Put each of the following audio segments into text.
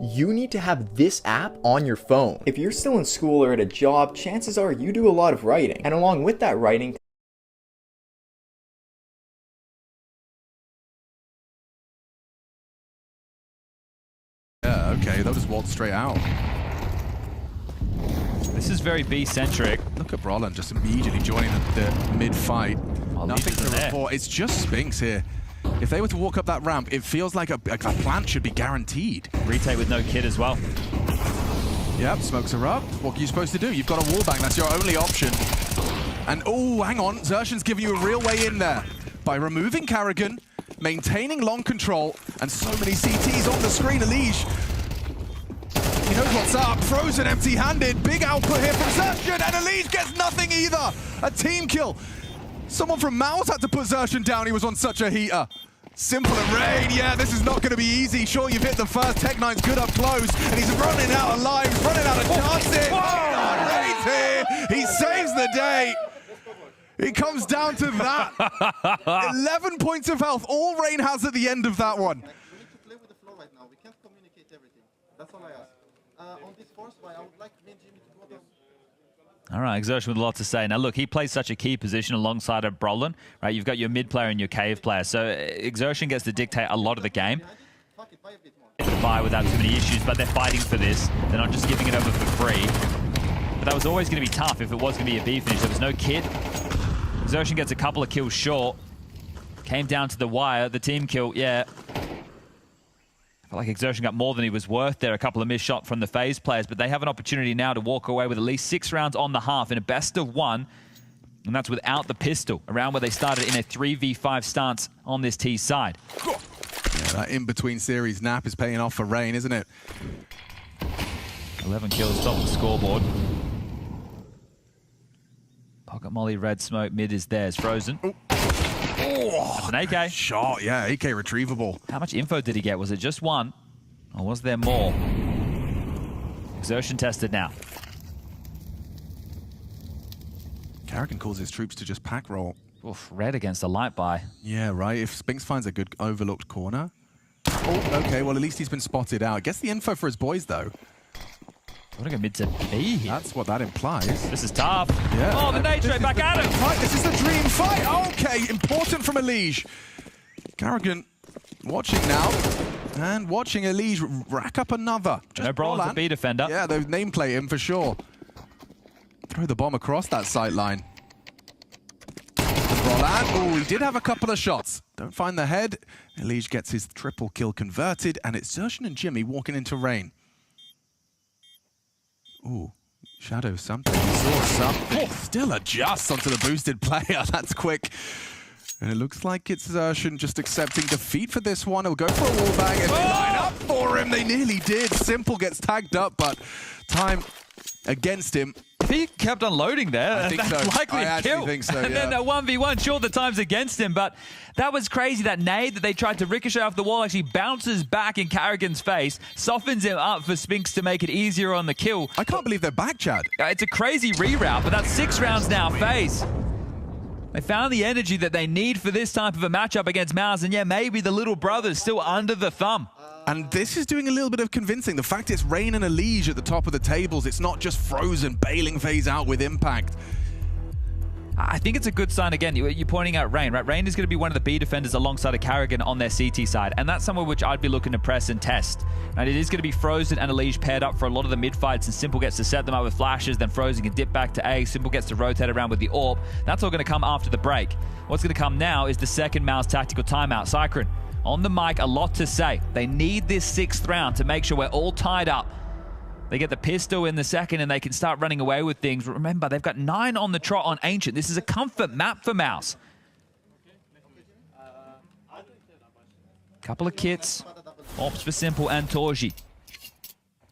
you need to have this app on your phone. If you're still in school or at a job, chances are you do a lot of writing. And along with that writing, yeah, okay, they'll just walk straight out. This is very B-centric. Look at Brollan just immediately joining the mid-fight. Oh, Nothing to report. It's just Spinks here. If they were to walk up that ramp, it feels like a plant should be guaranteed. Retake with no kid as well. Yep, smokes are up. What are you supposed to do? You've got a wallbang. That's your only option. And, oh, hang on. Xerxion's giving you a real way in there. By removing Karrigan, maintaining long control, and so many CTs on the screen. Elige, he knows what's up. Frozen empty-handed. Big output here from Xerxion, and Elige gets nothing either. A team kill. Someone from Mouse had to put Xerxion down. He was on such a heater. Simple and Rain, yeah, this is not going to be easy. Sure, you've hit the first. Tech9's good up close, and he's running out of lives, running out of chances. Oh, Rain's here. He saves the day. It comes down to that. 11 points of health. All Rain has at the end of that one. We need to play with the flow right now. We can't communicate everything. That's all I ask. On this force fight, I would like me and Jimmy to go down. All right, Xerxion with a lot to say. Now, look, he plays such a key position alongside of Brollan, right? You've got your mid player and your cave player. So Xerxion gets to dictate a lot of the game. Buy without too many issues, but they're fighting for this. They're not just giving it over for free. But that was always going to be tough if it was going to be a B finish. There was no kid. Xerxion gets a couple of kills short. Came down to the wire. The team kill, yeah. I feel like Xerxion got more than he was worth there. A couple of missed shots from the FaZe players, but they have an opportunity now to walk away with at least 6 rounds on the half in a best of 1. And that's without the pistol, around where they started in a 3v5 stance on this T side. Yeah, that in-between series nap is paying off for Rain, isn't it? 11 kills, top of the scoreboard. Pocket Molly, red smoke, mid is theirs. Frozen. Oh, that's an AK. Shot, yeah, AK retrievable. How much info did he get? Was it just one? Or was there more? Xerxion tested now. Karrigan calls his troops to just pack roll. Oof, red against a light buy. Yeah, right. If Spinks finds a good overlooked corner. Oh, okay, well, at least he's been spotted out. Gets the info for his boys, though. What a mid to B here. That's what that implies. This is tough. Yeah. Oh, the nade straight back at him. Fight. This is the dream fight. Okay, important from Elige. Karrigan watching now. And watching Elige rack up another. No Brollan's a B defender. Yeah, they've nameplate him for sure. Throw the bomb across that sight line. Brollan. Oh, he did have a couple of shots. Don't find the head. Elige gets his triple kill converted, and it's Xerxion and Jimmy walking into Rain. Ooh, Shadow something. He saw something. Still adjusts onto the boosted player. That's quick. And it looks like it's Xerxion just accepting defeat for this one. He'll go for a wallbang and they line up for him. They nearly did. Simple gets tagged up, but time against him. If he kept on loading there, I think that's so. likely I a actually kill. think so, And then a 1v1, sure, the time's against him, but that was crazy. That nade that they tried to ricochet off the wall actually bounces back in Karrigan's face, softens him up for Spinks to make it easier on the kill. I can't believe they're back, Chad. It's a crazy reroute, but that's 6 rounds now. FaZe. They found the energy that they need for this type of a matchup against Mouse, and yeah, maybe the little brother's still under the thumb. And this is doing a little bit of convincing. The fact it's Rain and Elige at the top of the tables, it's not just Frozen bailing FaZe out with impact. I think it's a good sign. Again, you're pointing out Rain, right? Rain is going to be one of the B defenders alongside of Karrigan on their CT side, and that's somewhere which I'd be looking to press and test. Right? It is going to be Frozen and Elige paired up for a lot of the mid fights, and Simple gets to set them up with flashes, then Frozen can dip back to A, Simple gets to rotate around with the AWP. That's all going to come after the break. What's going to come now is the second Mouse tactical timeout. Cycron on the mic, a lot to say. They need this 6th round to make sure we're all tied up. They get the pistol in the second and they can start running away with things. Remember, they've got 9 on the trot on Ancient. This is a comfort map for Mouse. Couple of kits. Ops for Simple and Torji.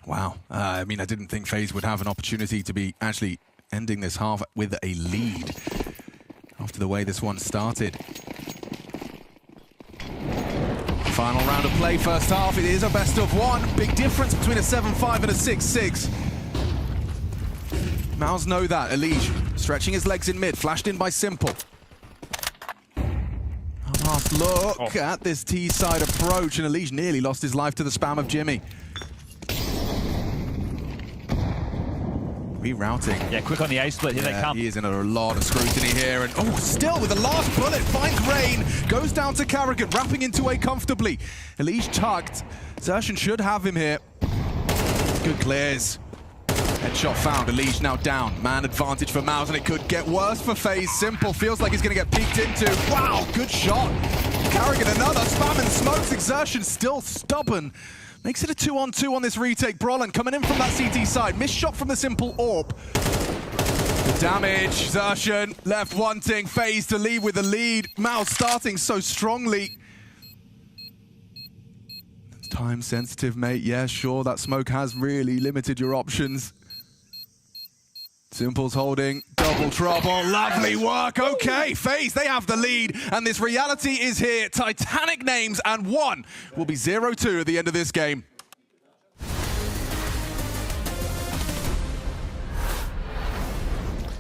Wow. I mean, I didn't think FaZe would have an opportunity to be actually ending this half with a lead after the way this one started. Final round of play, first half. It is a best of 1. Big difference between a 7-5 and a 6-6. Mouse know that. Elige stretching his legs in mid, flashed in by Simple. A last look at this T-side approach, and Elige nearly lost his life to the spam of Jimmy. rerouting. Yeah, quick on the A-split. Here they come. He is in a lot of scrutiny here. And still with the last bullet, finds Rain. Goes down to Karrigan, wrapping into A comfortably. Elige tucked. Xertion should have him here. Good clears. Headshot found. Elige now down. Man advantage for MOUZ, and it could get worse for FaZe. Simple feels like he's going to get peeked into. Wow, good shot. Karrigan another. Spamming smokes. Xertion still stubborn. Makes it a 2-on-2 on this retake. Brollan coming in from that CT side. Missed shot from the Simple AWP. The damage. Xertion left wanting. FaZe to leave with the lead. MOUZ starting so strongly. It's time sensitive, mate. Yeah, sure, that smoke has really limited your options. Simple's holding, double trouble, lovely work. Okay, FaZe, they have the lead, and this reality is here. Titanic names, and one will be 0-2 at the end of this game.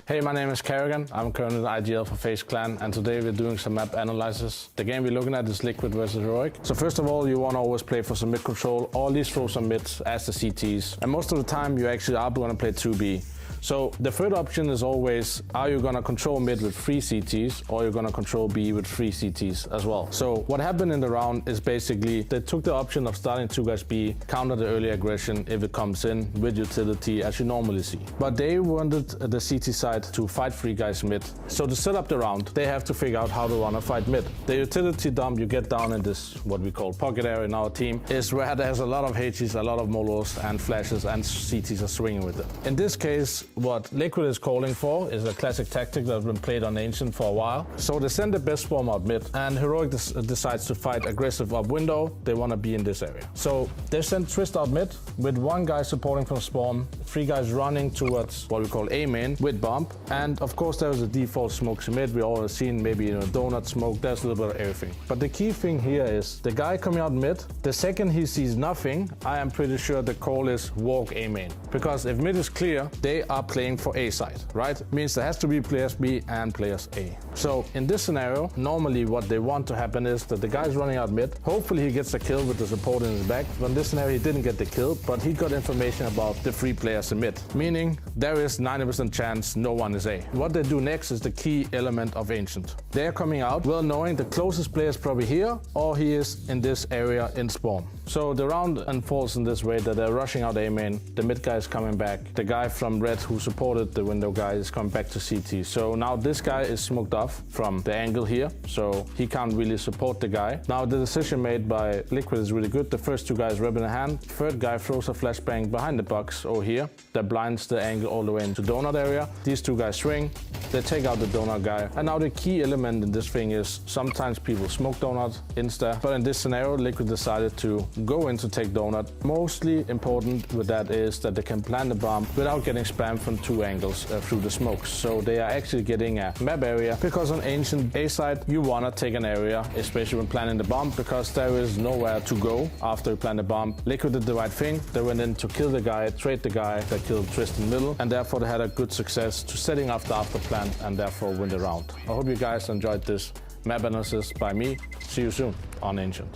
Hey, my name is Karrigan. I'm currently the IGL for FaZe Clan, and today we're doing some map analysis. The game we're looking at is Liquid versus Heroic. So first of all, you want to always play for some mid control, or at least throw some mids as the CTs. And most of the time, you actually are going to play 2B. So the third option is always, are you gonna control mid with 3 CTs, or you're gonna control B with 3 CTs as well? So what happened in the round is basically they took the option of starting 2 guys B, counter the early aggression if it comes in with utility as you normally see. But they wanted the CT side to fight 3 guys mid. So to set up the round, they have to figure out how to run a fight mid. The utility dump you get down in this, what we call pocket area in our team, is where there's a lot of HGs, a lot of molos and flashes, and CTs are swinging with it. In this case, what Liquid is calling for is a classic tactic that has been played on Ancient for a while. So they send the best swarm out mid, and Heroic decides to fight aggressive up window. They want to be in this area. So they send Twist out mid with 1 guy supporting from spawn, 3 guys running towards what we call A main with bump. And of course there is a default smokes mid. We all have seen maybe a donut smoke. There's a little bit of everything. But the key thing here is the guy coming out mid, the second he sees nothing, I am pretty sure the call is walk A main. Because if mid is clear, they are playing for A side, right? Means there has to be players B and players A. So in this scenario, normally what they want to happen is that the guy's running out mid. Hopefully he gets a kill with the support in his back. But in this scenario, he didn't get the kill, but he got information about the 3 players in mid. Meaning there is 90% chance no one is A. What they do next is the key element of Ancient. They're coming out well knowing the closest player is probably here, or he is in this area in spawn. So the round unfolds in this way that they're rushing out A main, the mid guy is coming back, the guy from red who supported the window guy is coming back to CT. So now this guy is smoked off from the angle here, so he can't really support the guy. Now the decision made by Liquid is really good. The first 2 guys rub in a hand, third guy throws a flashbang behind the box over here that blinds the angle all the way into donut area. These 2 guys swing, they take out the donut guy. And now the key element in this thing is sometimes people smoke donut insta, but in this scenario Liquid decided to go in to take donut. Mostly important with that is that they can plant the bomb without getting spammed from 2 angles through the smokes. So they are actually getting a map area, because on Ancient A side you want to take an area, especially when planting the bomb, because there is nowhere to go after you plant the bomb. Liquid did the right thing. They went in to kill the guy, trade the guy that killed Twist in the middle, and therefore they had a good success to setting up the after plant and therefore win the round. I hope you guys enjoyed this map analysis by me. See you soon on Ancient.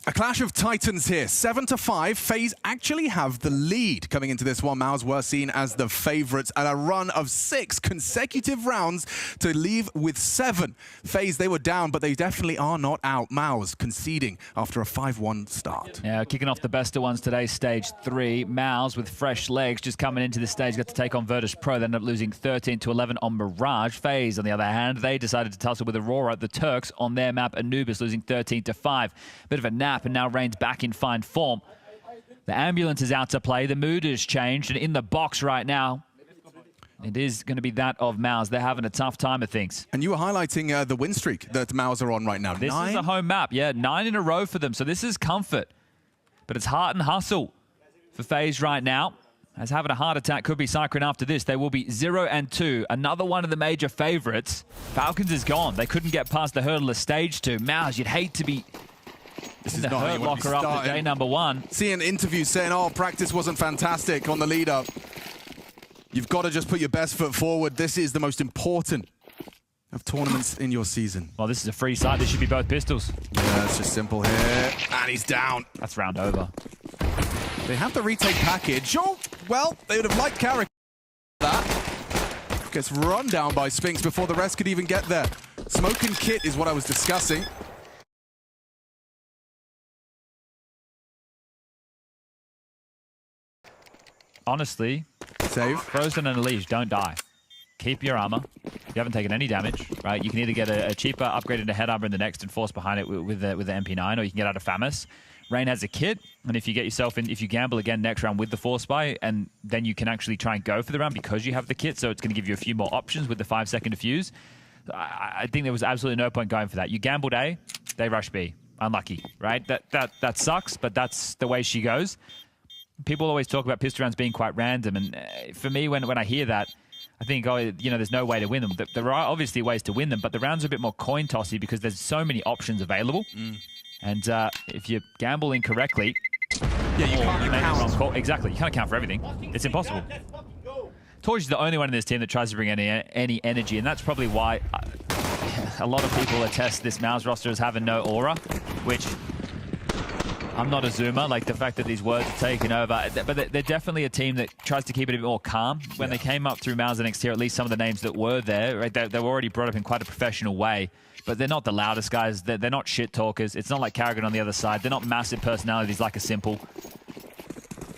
A clash of titans here, 7-5. FaZe actually have the lead coming into this one. MOUZ were seen as the favorites at a run of 6 consecutive rounds to leave with 7. FaZe, they were down, but they definitely are not out. MOUZ conceding after a 5-1 start. Yeah, kicking off the best of ones today, stage 3. MOUZ with fresh legs just coming into the stage, got to take on Virtus Pro. They ended up losing 13-11 on Mirage. FaZe, on the other hand, they decided to tussle with Aurora, the Turks, on their map, Anubis, losing 13-5. Bit of a nap, and now Reign's back in fine form. The ambulance is out to play. The mood has changed, and in the box right now, it is going to be that of MOUZ. They're having a tough time of things. And you were highlighting the win streak that MOUZ are on right now. This is a home map. Yeah, 9 in a row for them. So this is comfort. But it's heart and hustle for FaZe right now. as having a heart attack could be Cyclone after this. They will be 0-2. Another one of the major favorites. Falcons is gone. They couldn't get past the hurdle of stage 2. Mouse, you'd hate to be This in is the not how you hurt want to be locker after starting. day number 1. Seeing interviews saying, oh, practice wasn't fantastic on the lead up. You've got to just put your best foot forward. This is the most important of tournaments in your season. Well, this is a free side. This should be both pistols. Yeah, it's just simple here. And he's down. That's round over. They have the retake package. Oh, well, they would have liked Carrick. That gets run down by Spinks before the rest could even get there. Smoke and kit is what I was discussing. Honestly, Save. Frozen and Elige, don't die. Keep your armor. You haven't taken any damage, right? You can either get a cheaper upgrade into head armor in the next and force behind it with the MP9, or you can get out of Famus. Rain has a kit, and if you get yourself in, if you gamble again next round with the Force Buy, and then you can actually try and go for the round because you have the kit, so it's going to give you a few more options with the 5-second defuse. I think there was absolutely no point going for that. You gambled A, they rush B. Unlucky, right? That sucks, but that's the way she goes. People always talk about pistol rounds being quite random, and for me, when I hear that, I think, oh, you know, there's no way to win them. There are obviously ways to win them, but the rounds are a bit more coin-tossy because there's so many options available. And if you gamble incorrectly, Yeah, you can't you make the count. wrong call. Exactly, you can't account for everything. It's impossible. Torch is the only one in this team that tries to bring any energy, and that's probably why a lot of people attest this Mouse roster as having no aura, which I'm not a zoomer, like the fact that these words are taken over, but they're definitely a team that tries to keep it a bit more calm. When they came up through Mouse NXT, or at least some of the names that were there, right, they were already brought up in quite a professional way, but they're not the loudest guys. They're not shit talkers. It's not like Karrigan on the other side. They're not massive personalities like a Simple.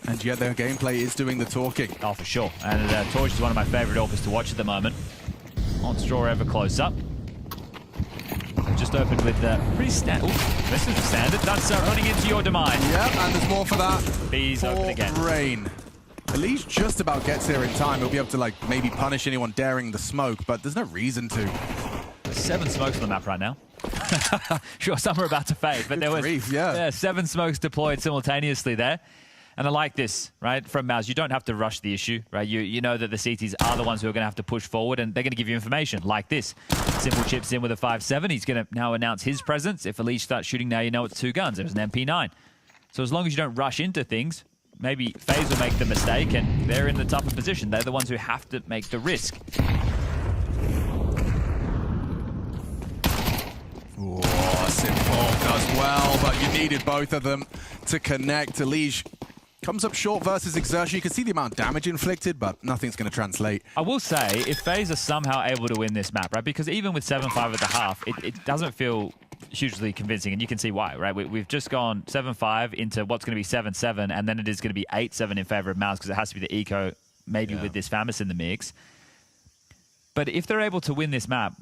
And yet their gameplay is doing the talking. Oh, for sure. And Torch is one of my favorite Orcas to watch at the moment. On Straw ever closer. Just opened with pretty standard. This is standard. That's running into your demise. Yep, and there's more for that. Bees open again. Rain. Elige just about gets there in time. He'll be able to, like, maybe punish anyone daring the smoke, but there's no reason to. There's 7 smokes on the map right now. Sure, some are about to fade, but there was grief, yeah. 7 smokes deployed simultaneously there. And I like this, right, from Mouse. You don't have to rush the issue, right? You know that the CTs are the ones who are going to have to push forward, and they're going to give you information like this. Simple chips in with a 5-7. He's going to now announce his presence. If Elige starts shooting now, you know it's 2 guns. It was an MP9. So as long as you don't rush into things, maybe FaZe will make the mistake, and they're in the tougher position. They're the ones who have to make the risk. Oh, Simple does well, but you needed both of them to connect. Elige comes up short versus Exertion. You can see the amount of damage inflicted, but nothing's going to translate. I will say, if FaZe are somehow able to win this map, right, because even with 7-5 at the half, it doesn't feel hugely convincing, and you can see why, right? We've just gone 7-5 into what's going to be 7-7, and then it is going to be 8-7 in favor of Mouse, because it has to be the eco, maybe with this Famus in the mix. But if they're able to win this map,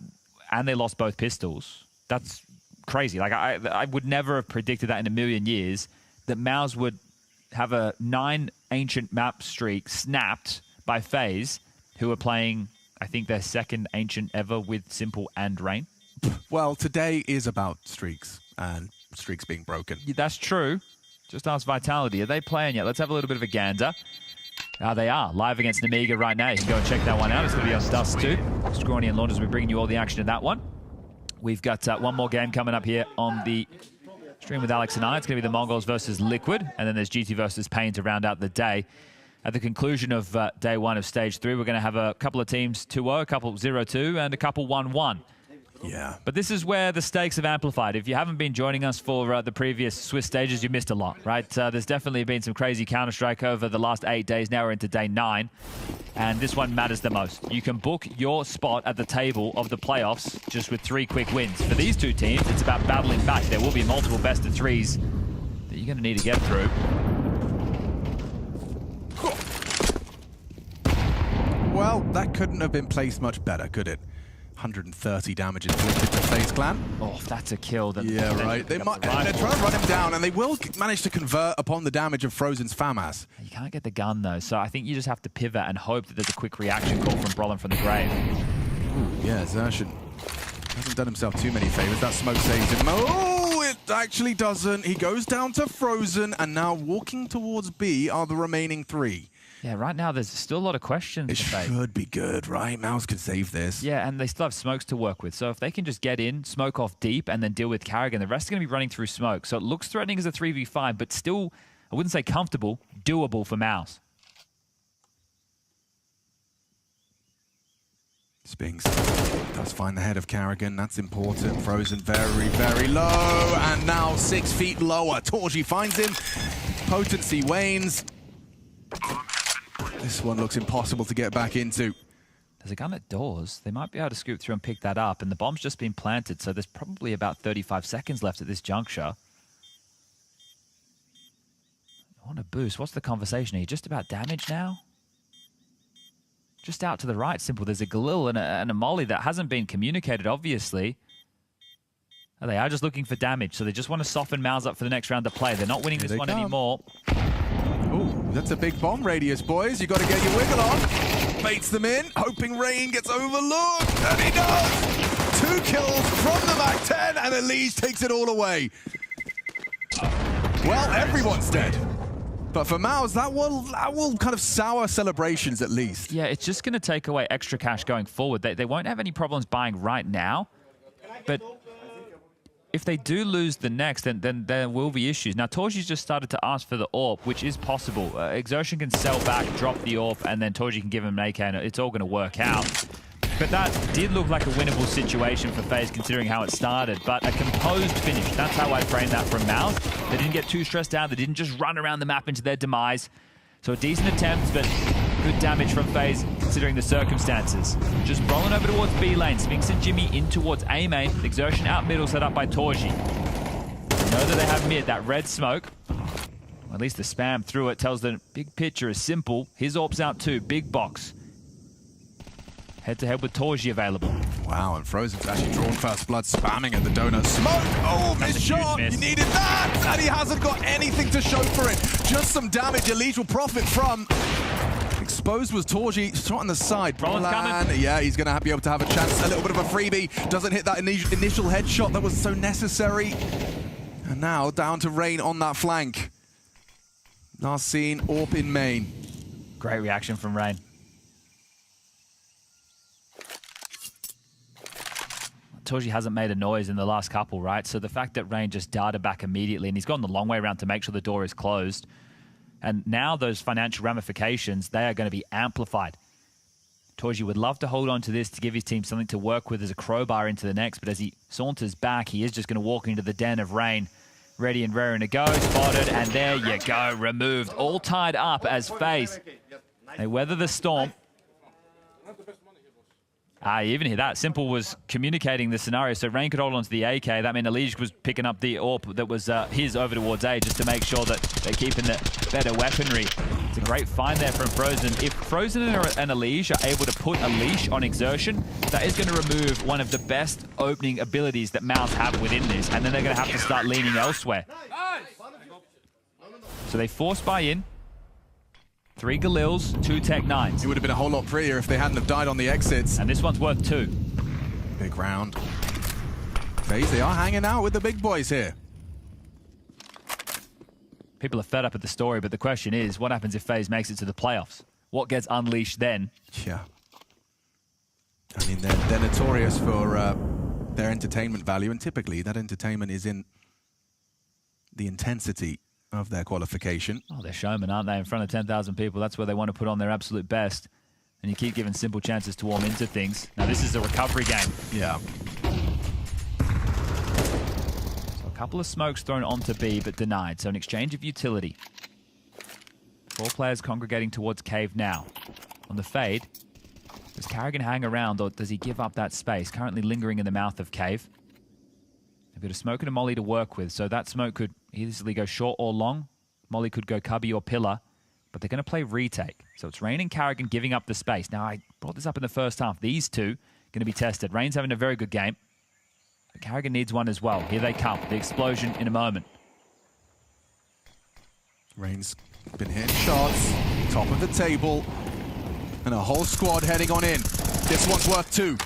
and they lost both pistols, that's crazy. Like, I would never have predicted that in a million years, that Mouse would have a 9 ancient map streak snapped by FaZe, who are playing, I think, their 2nd ancient ever with Simple and Rain. Well, today is about streaks and streaks being broken. Yeah, that's true. Just ask Vitality. Are they playing yet? Let's have a little bit of a gander. They are live against Nemiga right now. You can go and check that one out. It's going to be on Dust too. Scrawny and Launders will be bringing you all the action in that one. We've got one more game coming up here on the stream with Alex and I. It's going to be the Mongols versus Liquid, and then there's GT versus Pain to round out the day. At the conclusion of day 1 of stage 3, we're going to have a couple of teams 2-0, a couple 0-2, and a couple 1-1. Yeah. But this is where the stakes have amplified. If you haven't been joining us for the previous Swiss stages, you missed a lot, right? There's definitely been some crazy Counter-Strike over the last 8 days. Now we're into day 9, and this one matters the most. You can book your spot at the table of the playoffs just with 3 quick wins. For these 2 teams, it's about battling back. There will be multiple best-of-3s that you're going to need to get through. Well, that couldn't have been placed much better, could it? 130 damage inflicted to FaZe Clan. Oh, that's a kill. Yeah, right. They might, and they're trying to run him down, and they will manage to convert upon the damage of Frozen's Famas. You can't get the gun, though, so I think you just have to pivot and hope that there's a quick reaction call from Brolin from the grave. Yeah, Xerxen hasn't done himself too many favors. That smoke saves him. Oh, it actually doesn't. He goes down to Frozen, and now walking towards B are the remaining 3. Yeah, right now there's still a lot of questions. It should be good, right? Mouse could save this. Yeah, and they still have smokes to work with. So if they can just get in, smoke off deep, and then deal with Karrigan, the rest are going to be running through smoke. So it looks threatening as a 3v5, but still, I wouldn't say comfortable, doable for Mouse. Spinks does find the head of Karrigan. That's important. Frozen very, very low. And now 6 feet lower. Torji finds him. Potency wanes. This one looks impossible to get back into. There's a gun at doors. They might be able to scoop through and pick that up. And the bomb's just been planted, so there's probably about 35 seconds left at this juncture. I want a boost. What's the conversation? Are you just about damage now? Just out to the right, Simple. There's a Galil and a Molly that hasn't been communicated, obviously. They are just looking for damage, so they just want to soften Mouse up for the next round of play. They're not winning this one anymore. Ooh, that's a big bomb radius, boys. You got to get your wiggle on. Baits them in, hoping Rain gets overlooked, and he does! 2 kills from the MAC-10, and Elige takes it all away. Well, everyone's dead. But for Mouse, that will kind of sour celebrations at least. Yeah, it's just going to take away extra cash going forward. They won't have any problems buying right now, but if they do lose the next, then there will be issues. Now, Torji's just started to ask for the AWP, which is possible. Exertion can sell back, drop the AWP, and then Torji can give him an AK, and it's all going to work out. But that did look like a winnable situation for FaZe, considering how it started. But a composed finish, that's how I frame that from Mouse. They didn't get too stressed out. They didn't just run around the map into their demise. So a decent attempt, but good damage from FaZe, considering the circumstances. Just rolling over towards B lane. Spinks and Jimmy in towards A main. Exertion out middle, set up by Torji. Know that they have mid, that red smoke. Or at least the spam through it tells the big picture is simple. His AWP's out too, big box. Head-to-head with Torji available. Wow, and Frozen's actually drawn first blood, spamming at the donut. Smoke! Oh, missed shot! Miss. He needed that! And he hasn't got anything to show for it. Just some damage Elige will profit from. Exposed was Torji, shot on the side. Roland's coming. Yeah, he's going to be able to have a chance. A little bit of a freebie. Doesn't hit that initial headshot that was so necessary. And now down to Rain on that flank. Last seen, AWP in main. Great reaction from Rain. Torji hasn't made a noise in the last couple, right? So the fact that Rain just darted back immediately, and he's gone the long way around to make sure the door is closed. And now those financial ramifications, they are going to be amplified. Torji would love to hold on to this to give his team something to work with as a crowbar into the next, but as he saunters back, he is just going to walk into the den of Rain. Ready and raring to go, spotted, and there you go, removed. All tied up as FaZe. They weather the storm. You even hear that. Simple was communicating the scenario, so Rain could hold on to the AK. That meant Elige was picking up the AWP that was his over towards A, just to make sure that they're keeping the better weaponry. It's a great find there from Frozen. If Frozen and Elige are able to put a leash on Exertion, that is going to remove one of the best opening abilities that Mouse have within this, and then they're going to have to start leaning elsewhere. So they force buy-in. 3 Galils, 2 Tech-9s. It would have been a whole lot prettier if they hadn't have died on the exits. And this one's worth 2. Big round. FaZe, they are hanging out with the big boys here. People are fed up at the story, but the question is, what happens if FaZe makes it to the playoffs? What gets unleashed then? Yeah. I mean, they're notorious for their entertainment value, and typically that entertainment is in the intensity of their qualification. Oh, they're showmen, aren't they? In front of 10,000 people, that's where they want to put on their absolute best. And you keep giving Simple chances to warm into things. Now, this is a recovery game. Yeah. So a couple of smokes thrown onto B, but denied. So an exchange of utility. 4 players congregating towards Cave now. On the fade, does Karrigan hang around, or does he give up that space? Currently lingering in the mouth of Cave. They've got a smoke and a molly to work with, so that smoke could easily go short or long. Molly could go cubby or pillar, but they're going to play retake. So it's Rain and Karrigan giving up the space. Now, I brought this up in the first half. These two going to be tested. Rain's having a very good game, but Karrigan needs one as well. Here they come. The explosion in a moment. Rain's been hitting shots, top of the table, and a whole squad heading on in. This one's worth 2.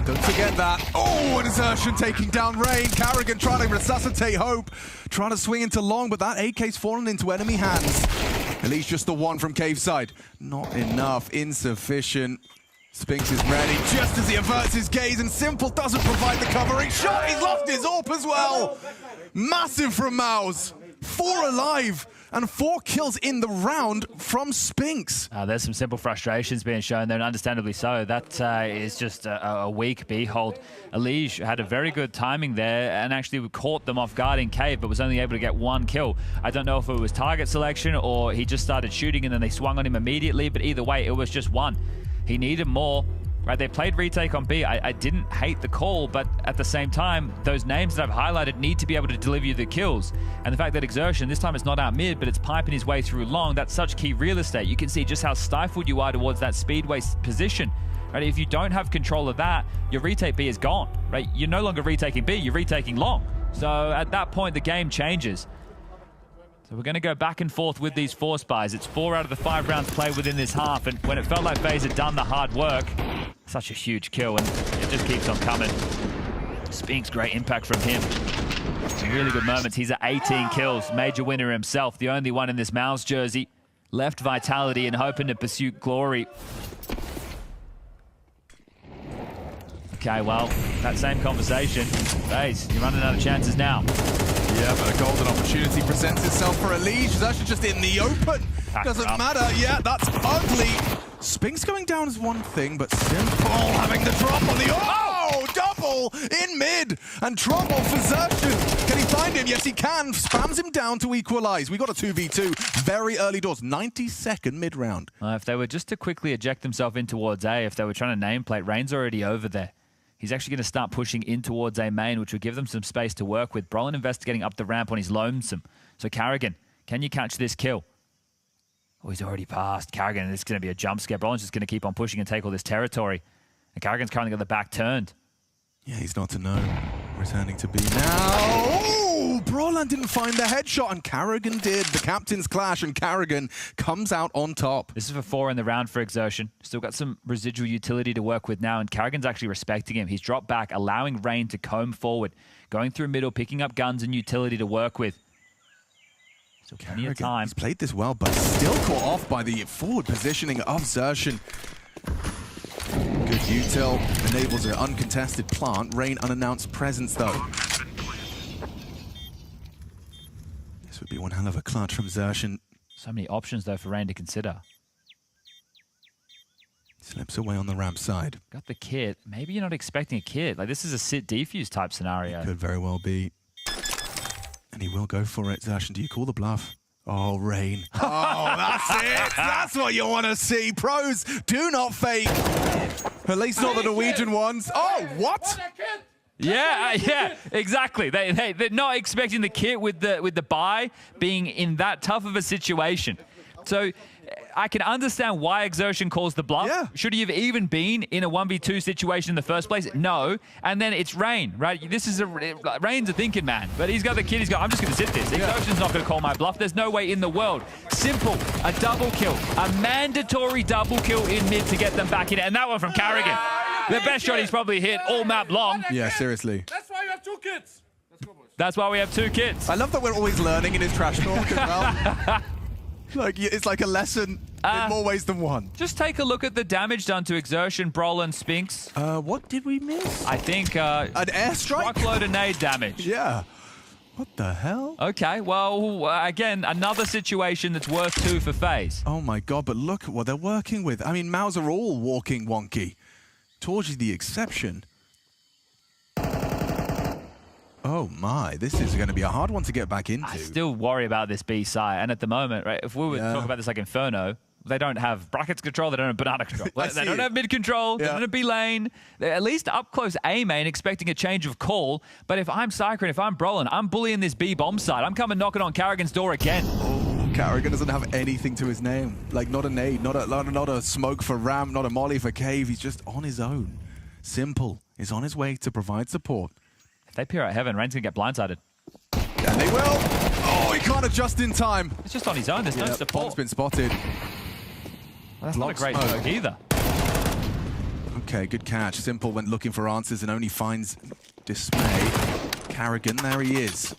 Don't forget that. Oh, and Exertion taking down Rain. Karrigan trying to resuscitate Hope. Trying to swing into long, but that AK's fallen into enemy hands. At least just the one from cave side. Not enough, insufficient. Spinx is ready just as he averts his gaze, and Simple doesn't provide the covering shot. He's lost his AWP as well. Massive from Mouse. 4 alive and 4 kills in the round from Spinx. There's some Simple frustrations being shown there, and understandably so. That is just a weak B-hold. Elige had a very good timing there and actually caught them off guard in cave, but was only able to get 1 kill. I don't know if it was target selection or he just started shooting and then they swung on him immediately, but either way, it was just 1. He needed more. Right, they played retake on B. I didn't hate the call, but at the same time, those names that I've highlighted need to be able to deliver you the kills. And the fact that Exertion, this time it's not out mid, but it's piping his way through long, that's such key real estate. You can see just how stifled you are towards that speedway position. Right, if you don't have control of that, your retake B is gone. Right, you're no longer retaking B, you're retaking long. So at that point, the game changes. So we're going to go back and forth with these force buys. It's 4 out of the 5 rounds played within this half, and when it felt like FaZe had done the hard work, such a huge kill, and it just keeps on coming. Spinx, great impact from him. Some really good moments. He's at 18 kills, major winner himself, the only one in this Mouse jersey. Left Vitality and hoping to pursue glory. Okay, well, that same conversation. FaZe, you're running out of chances now. Yeah, but a golden opportunity presents itself for Elige. He's actually just in the open. Doesn't matter. Yeah, that's ugly. Spinx going down is one thing, but Simple having the drop on the... Oh! Double in mid! And trouble for Xerxes. Can he find him? Yes, he can. Spams him down to equalize. We got a 2v2. Very early doors. 92nd mid-round. If they were just to quickly eject themselves in towards A, if they were trying to nameplate, Rain's already over there. He's actually going to start pushing in towards A main, which will give them some space to work with. Brollan investigating up the ramp on his lonesome. So Karrigan, can you catch this kill? Oh, he's already passed. Karrigan, this is going to be a jump scare. Brollan's just going to keep on pushing and take all this territory. And Karrigan's currently got the back turned. Yeah, he's not to know. Returning to B now. Oh, Brollan didn't find the headshot, and Karrigan did. The captain's clash, and Karrigan comes out on top. This is for 4 in the round for Exertion. Still got some residual utility to work with now, and Karrigan's actually respecting him. He's dropped back, allowing Rain to comb forward, going through middle, picking up guns and utility to work with. Still plenty of time. He's played this well, but still caught off by the forward positioning of Xerxes. Good util, enables an uncontested plant. Rain unannounced presence though. This would be one hell of a clutch from Xerxes. So many options though for Rain to consider. Slips away on the ramp side. Got the kit. Maybe you're not expecting a kit. Like this is a sit defuse type scenario. Could very well be. And he will go for it. Xerxes, do you call the bluff? Oh, Rain. Oh, that's it. That's what you want to see. Pros, do not fake. At least not the Norwegian ones. Oh, what? Yeah, exactly. They're not expecting the kit with the buy being in that tough of a situation. So I can understand why Exertion calls the bluff. Yeah. Should he have even been in a 1v2 situation in the first place? No. And then it's Rain, right? This is Rain's a thinking man, but he's got the kid. He's got, I'm just going to sit this. Exertion's not going to call my bluff. There's no way in the world. Simple, a double kill, a mandatory double kill in mid to get them back in it. And that one from Karrigan. The best shot he's probably hit all map long. Yeah, seriously. That's why you have 2 kids. Let's go, boys. That's why we have 2 kids. I love that we're always learning in his trash talk as well. Like, it's like a lesson in more ways than one. Just take a look at the damage done to Exertion, Brollan, Spinx. What did we miss? I think an airstrike? truckload of nade damage. Yeah. What the hell? Okay, well, again, another situation that's worth 2 for FaZe. Oh my god, but look at what they're working with. I mean, Maus are all walking wonky. Torch is the exception. Oh my, this is going to be a hard one to get back into. I still worry about this B side, and at the moment, right, if we were to talk about this like Inferno, they don't have brackets control, they don't have banana control. They don't have mid control, they don't have B lane. They're at least up close A main, expecting a change of call. But if I'm Cyclone, if I'm Brollan, I'm bullying this B bomb side. I'm coming knocking on Karrigan's door again. Oh, Karrigan doesn't have anything to his name. Like, not a nade, not a smoke for ramp, not a molly for cave. He's just on his own. Simple is on his way to provide support. If they peer out heaven, Rain's going to get blindsided. And they will. Oh, he can't adjust in time. It's just on his own. There's no support. Bot's been spotted. Well, that's not a great joke either. Okay, good catch. Simple went looking for answers and only finds dismay. Karrigan, there he is.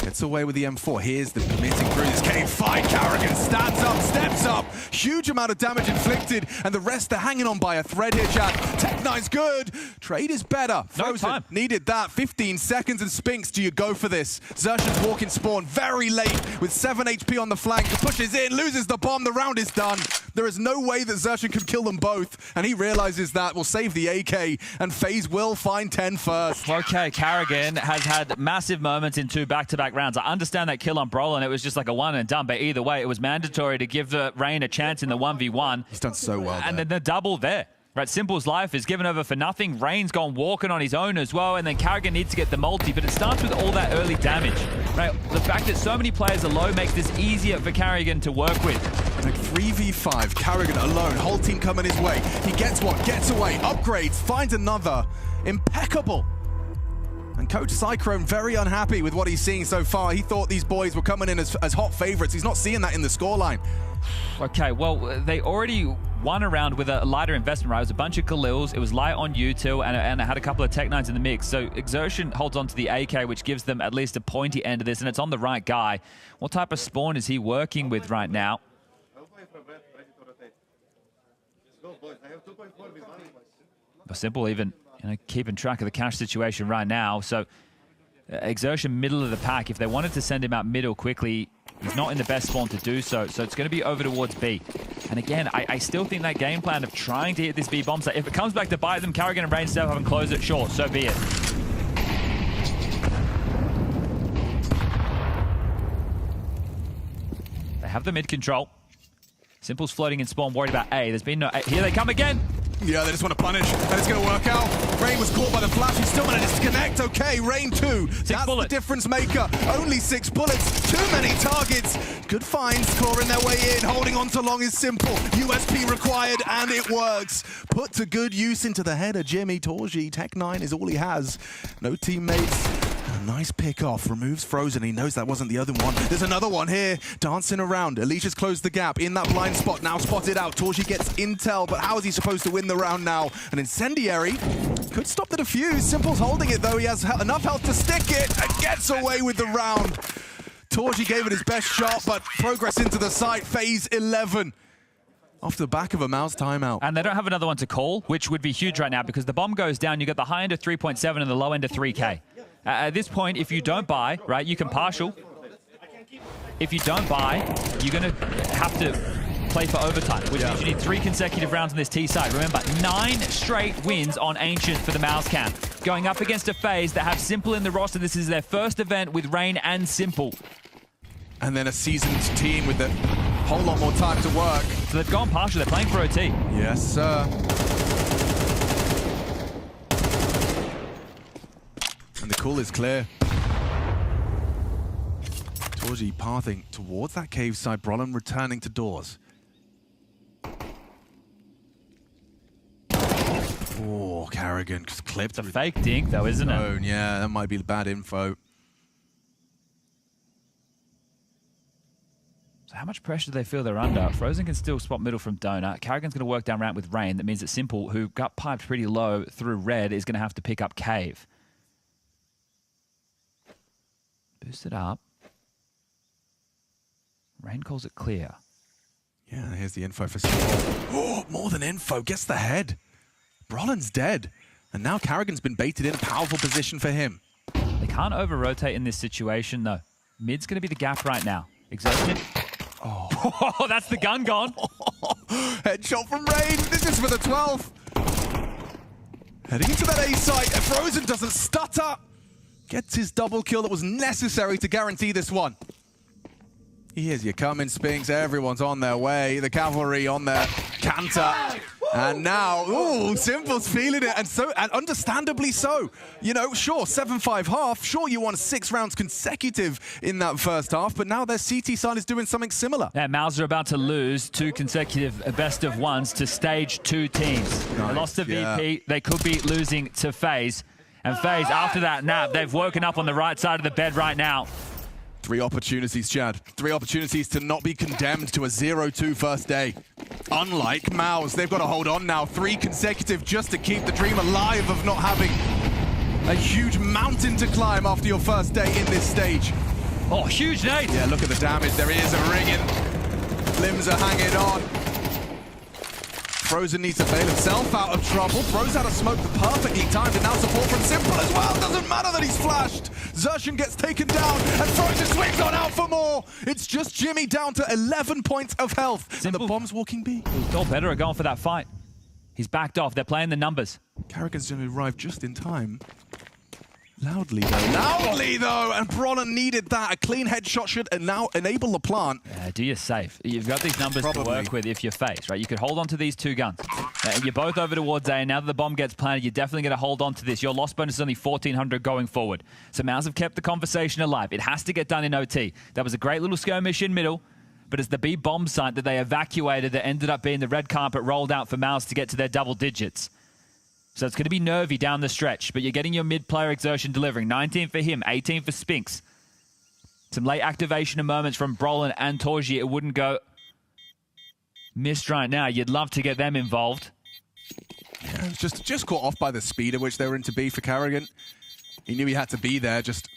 Gets away with the M4. Here's the permitting through this cave fight. Carrigan stands up, steps up. Huge amount of damage inflicted, and the rest are hanging on by a thread here, Chad. Tech9's good. Trade is better. Frozen time. needed that. 15 seconds, and Spinks, do you go for this? Xerxion's walking spawn very late with 7 HP on the flank. Pushes in, loses the bomb. The round is done. There is no way that Xerxion can kill them both, and he realizes that. Will save the AK, and FaZe will find 10 first. Okay, Carrigan has had massive moments in 2 back-to-back rounds. I understand that kill on Brolin, it was just like a one and done, but either way, it was mandatory to give the Rain a chance in the 1v1. He's done so well And there. then the double there. Right, Simple's life is given over for nothing. Rain's gone walking on his own as well, and then Carrigan needs to get the multi, but it starts with all that early damage. Right, the fact that so many players are low makes this easier for Carrigan to work with. Like 3v5, Carrigan alone, whole team coming his way. He gets one, gets away, upgrades, finds another. Impeccable. And Coach Cyclone very unhappy with what he's seeing so far. He thought these boys were coming in as hot favorites. He's not seeing that in the scoreline. Okay, well, they already won a round with a lighter investment, right? It was a bunch of Khalils, it was light on U2, and it had a couple of Tech9s in the mix. So Xerxion holds on to the AK, which gives them at least a pointy end of this, and it's on the right guy. What type of spawn is he working with right now? But Simple even keeping track of the cash situation right now. So Xerxion middle of the pack. If they wanted to send him out middle quickly, he's not in the best spawn to do so. So it's going to be over towards B. And again, I still think that game plan of trying to hit this B bomb site, if it comes back to bite them, Carrigan and Rain step up and close it short, so be it. They have the mid control. Simple's floating in spawn, worried about A. There's been no A. Here they come again. Yeah, they just want to punish, and it's going to work out. Rain was caught by the flash. He's still managed to disconnect. Okay, Rain 2. That's the difference maker. Only 6 bullets. Too many targets. Good finds, clawing their way in. Holding on to long is Simple. USP required, and it works. Put to good use into the header. Jimmy Torji. Tech9 is all he has. No teammates. A nice pick off, removes Frozen. He knows that wasn't the other one. There's another one here, dancing around. Alicia's closed the gap in that blind spot, now spotted out. Torji gets intel, but how is he supposed to win the round now? An incendiary could stop the defuse. Simple's holding it though. He has enough health to stick it and gets away with the round. Torji gave it his best shot, but progress into the site. FaZe 11. Off the back of a mouse timeout. And they don't have another one to call, which would be huge right now because the bomb goes down. You got the high end of 3.7 and the low end of 3K. At this point, if you don't buy, right, you can partial. If you don't buy, you're going to have to play for overtime, which means you need 3 consecutive rounds on this T side. Remember, 9 straight wins on Ancient for the Mouse Cam. Going up against a FaZe that have Simple in the roster. This is their first event with Rain and Simple. And then a seasoned team with a whole lot more time to work. So they've gone partial. They're playing for OT. Yes, sir. And the call is clear. Torji pathing towards that cave side. Brolin returning to doors. Oh, Carrigan just clipped. It's a fake dink, though, isn't it? Yeah, that might be the bad info. So how much pressure do they feel they're under? Frozen can still spot middle from Donut. Carrigan's going to work down ramp with Rain. That means that Simple, who got piped pretty low through red, is going to have to pick up Cave. Boost it up. Rain calls it clear. Yeah, here's the info for Simple. Oh, more than info. Gets the head. Brolin's dead. And now Carrigan's been baited in a powerful position for him. They can't over-rotate in this situation, though. Mid's going to be the gap right now. Xerxion. Oh, that's the gun gone. Headshot from Rain. This is for the 12th. Heading into that A site. Frozen doesn't stutter. Gets his double kill that was necessary to guarantee this one. Here's your coming, Spinks. Everyone's on their way. The cavalry on their canter. And now, ooh, Simple's feeling it, and understandably so. You know, sure, 7-5 half. Sure, you won 6 rounds consecutive in that first half, but now their CT side is doing something similar. Yeah, Mauser about to lose 2 consecutive best of ones to stage 2 teams. Nice. They lost to VP. They could be losing to FaZe. And FaZe, after that nap, they've woken up on the right side of the bed right now. 3 opportunities, Chad. 3 opportunities to not be condemned to a 0-2 first day. Unlike Maus, they've got to hold on now. 3 consecutive just to keep the dream alive of not having a huge mountain to climb after your first day in this stage. Oh, huge nade. Yeah, look at the damage. There is a ringing. Limbs are hanging on. Frozen needs to bail himself out of trouble. Throws out a smoke perfectly timed, and now support from Simple as well. Doesn't matter that he's flashed. Xerxan gets taken down, and Frozen swings on out for more. It's just Jimmy down to 11 points of health. Simple. And the bomb's walking B. Better are going for that fight. He's backed off. They're playing the numbers. Karrigan's going to arrive just in time. Loudly though, and Brollan needed that. A clean headshot should now enable the plant. Do you safe? You've got these numbers to work with if you're FaZe, right? You could hold on to these two guns. And you're both over towards A, and now that the bomb gets planted, you're definitely going to hold on to this. Your loss bonus is only 1,400 going forward. So MOUZ have kept the conversation alive. It has to get done in OT. That was a great little skirmish in middle, but it's the B bomb site that they evacuated that ended up being the red carpet rolled out for MOUZ to get to their double digits. So it's going to be nervy down the stretch, but you're getting your mid-player Xerxan delivering. 19 for him, 18 for Spinx. Some late activation of moments from Brollan and Torji. It wouldn't go missed right now. You'd love to get them involved. Yeah, it was just caught off by the speed at which they were into B for Karrigan. He knew he had to be there, just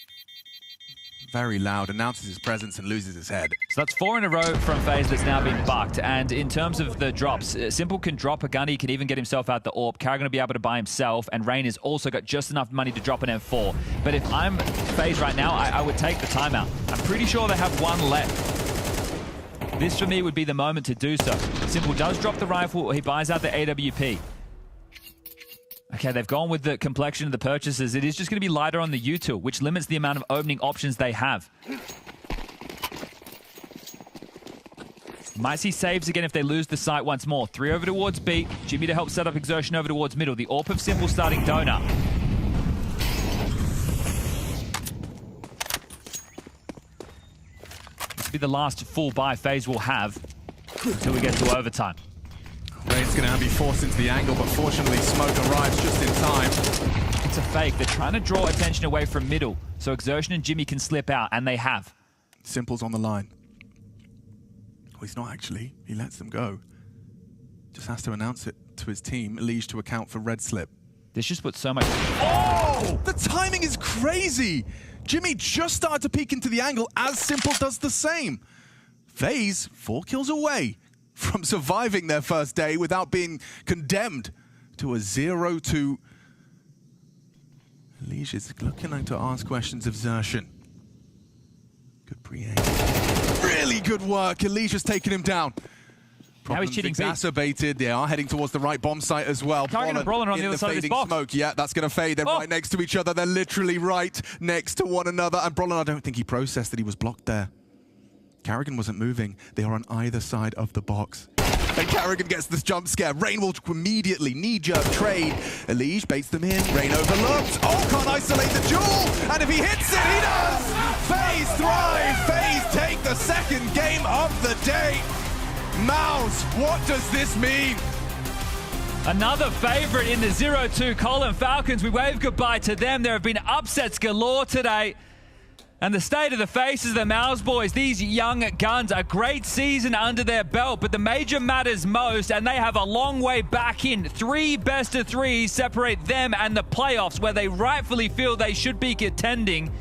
very loud, announces his presence and loses his head. So that's 4 in a row from FaZe that's now been bucked. And in terms of the drops, Simple can drop a gun. He can even get himself out the AWP. Karrigan will be able to buy himself. And Rain has also got just enough money to drop an M4. But if I'm FaZe right now, I would take the timeout. I'm pretty sure they have one left. This, for me, would be the moment to do so. Simple does drop the rifle. He buys out the AWP. Okay, they've gone with the complexion of the purchases. It is just going to be lighter on the util, which limits the amount of opening options they have. Might see saves again if they lose the site once more. 3 over towards B. Jimmy to help set up Xerxan over towards middle. The AWP of Simple starting donut. This will be the last full buy FaZe will have until we get to overtime. Rain's going to be forced into the angle, but fortunately Smoke arrives just in time. It's a fake. They're trying to draw attention away from middle, so Xerxan and Jimmy can slip out, and they have. Simple's on the line. Oh, he's not actually. He lets them go. Just has to announce it to his team, Elige to account for red slip. This just puts so much... Oh! The timing is crazy! Jimmy just started to peek into the angle as Simple does the same. FaZe 4 kills away from surviving their first day without being condemned to a 0-2. Elige is looking to ask questions of Xerxan. Good pre-aim. Really good work. Elige has taken him down. Now he's cheating exacerbated. They are heading towards the right bomb site as well. Karrigan and Brollan on the other side of this box. Smoke. Yeah, that's going to fade. They're right next to each other. They're literally right next to one another. And Brollan, I don't think he processed that he was blocked there. Karrigan wasn't moving. They are on either side of the box. And Karrigan gets this jump scare. Rain will immediately knee-jerk trade. Elige baits them in. Rain overlooked. Oh, can't isolate the duel. And if he hits it, he does! FaZe thrive. FaZe take the second game of the day. MOUZ, what does this mean? Another favorite in the 0-2 column. Falcons, we wave goodbye to them. There have been upsets galore today. And the state of the faces of the MOUZ boys, these young guns, a great season under their belt, but the major matters most, and they have a long way back in. 3 best of 3s separate them and the playoffs, where they rightfully feel they should be contending.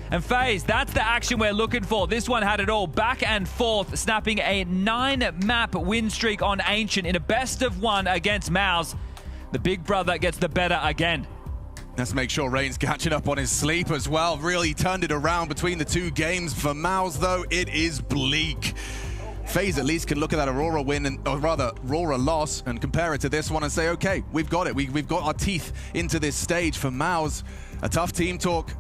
And FaZe, that's the action we're looking for. This one had it all, back and forth, snapping a 9-map win streak on Ancient in a best of 1 against MOUZ. The big brother gets the better again. Let's make sure Rain's catching up on his sleep as well. Really turned it around between the 2 games. For MOUZ, though, it is bleak. FaZe at least can look at that Aurora win, or rather, Aurora loss, and compare it to this one and say, okay, we've got it. We've got our teeth into this stage. For MOUZ, a tough team talk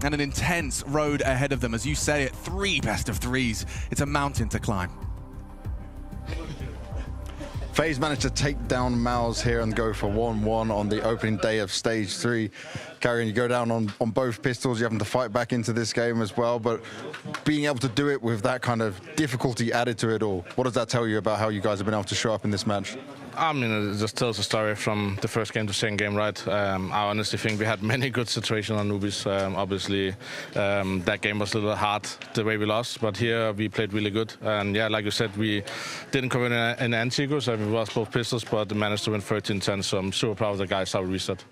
and an intense road ahead of them. As you say it, 3 best of 3s. It's a mountain to climb. FaZe managed to take down MOUZ here and go for 1-1 on the opening day of Stage 3. Karrigan, you go down on both pistols. You're having to fight back into this game as well, but being able to do it with that kind of difficulty added to it all, what does that tell you about how you guys have been able to show up in this match? I mean, it just tells a story from the first game to second game, right? I honestly think we had many good situations on Nubis. Obviously, that game was a little hard the way we lost, but here we played really good. And yeah, like you said, we didn't come in Antigo, so we lost both pistols, but managed to win 13-10, so I'm super proud of the guys how we reset.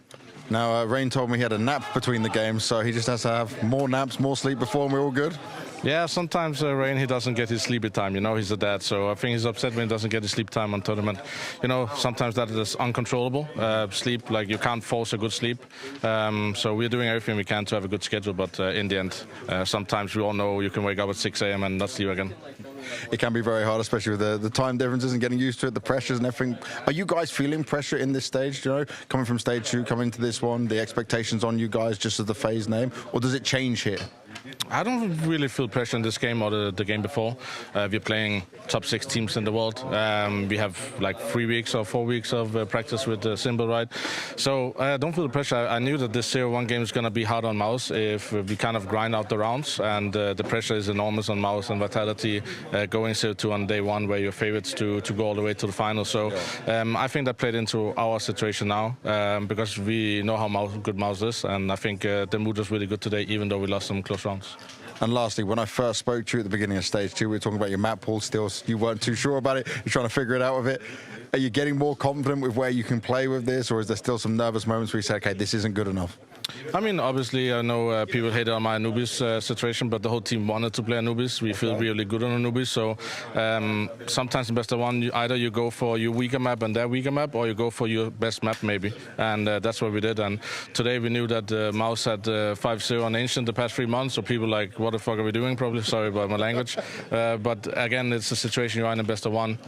Now, Rain told me he had a nap between the games, so he just has to have more naps, more sleep before, and we're all good? Yeah, sometimes Rain, he doesn't get his sleepy time. You know, he's a dad, so I think he's upset when he doesn't get his sleep time on tournament. You know, sometimes that is uncontrollable. Sleep, like you can't force a good sleep. So we're doing everything we can to have a good schedule, but in the end, sometimes we all know you can wake up at 6 a.m. and not sleep again. It can be very hard, especially with the time differences and getting used to it, the pressures and everything. Are you guys feeling pressure in this stage, you know, coming from stage 2, coming into this one, the expectations on you guys just as the FaZe name, or does it change here? I don't really feel pressure in this game or the game before. We're playing top 6 teams in the world. We have like 3 weeks or 4 weeks of practice with Simple, right? So I don't feel the pressure. I knew that this 0-1 game is going to be hard on Mouse if we kind of grind out the rounds, and the pressure is enormous on Mouse and Vitality going 0-2 on day 1 where you're favorites to go all the way to the final. So I think that played into our situation now because we know how good Mouse is, and I think the mood was really good today, even though we lost some close rounds. And lastly, when I first spoke to you at the beginning of stage 2, we were talking about your map pool still. You weren't too sure about it. You're trying to figure it out with it. Are you getting more confident with where you can play with this, or is there still some nervous moments where you say, okay, this isn't good enough? I mean, obviously, I know people hated on my Anubis situation, but the whole team wanted to play Anubis. We feel really good on Anubis, so sometimes in best of 1, either you go for your weaker map and their weaker map, or you go for your best map, maybe. And that's what we did. And today we knew that Mouse had 5-0 on Ancient the past 3 months, so people like, what the fuck are we doing, probably? Sorry about my language. But again, it's a situation you're in best of 1.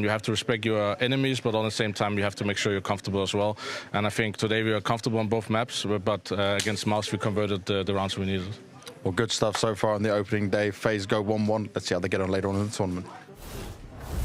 You have to respect your enemies, but at the same time, you have to make sure you're comfortable as well. And I think today we are comfortable on both maps, but against Mouse, we converted the rounds we needed. Well, good stuff so far on the opening day. FaZe go 1-1. Let's see how they get on later on in the tournament.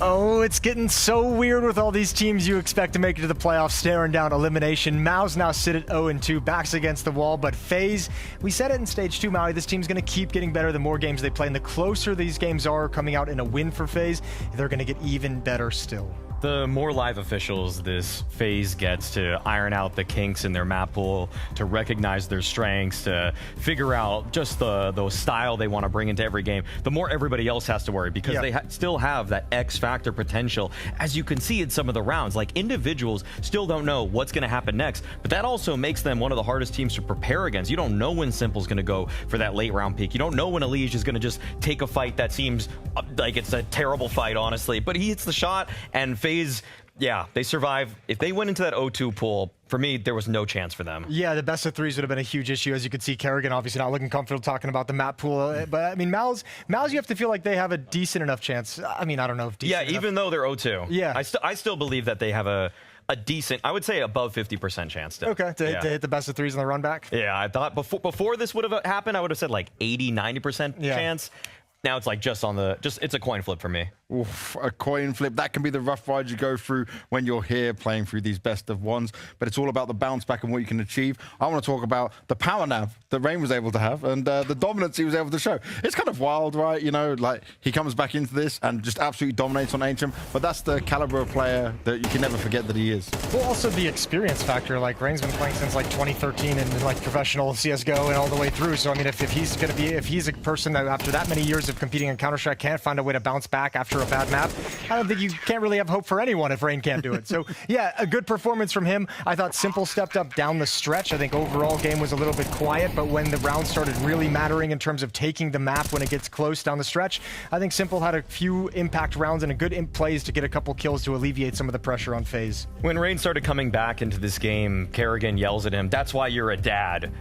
Oh, it's getting so weird with all these teams you expect to make it to the playoffs, staring down elimination. Maus now sit at 0-2, backs against the wall, but FaZe, we said it in stage 2, Maui, this team's going to keep getting better the more games they play, and the closer these games are coming out in a win for FaZe, they're going to get even better still. The more live officials this FaZe gets to iron out the kinks in their map pool, to recognize their strengths, to figure out just the style they want to bring into every game, the more everybody else has to worry, because they still have that X factor potential. As you can see in some of the rounds, like individuals still don't know what's going to happen next, but that also makes them one of the hardest teams to prepare against. You don't know when Simple's going to go for that late round peak. You don't know when Elige is going to just take a fight that seems like it's a terrible fight, honestly, but he hits the shot, and FaZe, yeah, they survive. If they went into that 0-2 pool, for me, there was no chance for them. Yeah, the best of 3s would have been a huge issue. As you could see, Kerrigan obviously not looking comfortable talking about the map pool. But, I mean, Maus, you have to feel like they have a decent enough chance. I mean, I don't know if decent enough. Even though they're 0-2. Yeah. I still believe that they have a decent, I would say above 50% chance to. Okay, to hit the best of 3s on the run back? Yeah, I thought before this would have happened, I would have said like 80-90% chance. Now it's like it's a coin flip for me. Oof, a coin flip. That can be the rough ride you go through when you're here playing through these best of 1s, but it's all about the bounce back and what you can achieve. I want to talk about the power nav that Rain was able to have and the dominance he was able to show. It's kind of wild, right? You know, like he comes back into this and just absolutely dominates on Ancient, but that's the caliber of player that you can never forget that he is. Well, also the experience factor. Like Rain's been playing since like 2013 and like professional CSGO and all the way through. So I mean, if he's a person that after that many years of competing in Counter-Strike can't find a way to bounce back after a bad map, I don't think you can't really have hope for anyone if Rain can't do it. So yeah, a good performance from him. I thought Simple stepped up down the stretch. I think overall game was a little bit quiet, but when the rounds started really mattering in terms of taking the map when it gets close down the stretch, I think Simple had a few impact rounds and a good plays to get a couple kills to alleviate some of the pressure on FaZe. When Rain started coming back into this game, Kerrigan yells at him, "That's why you're a dad."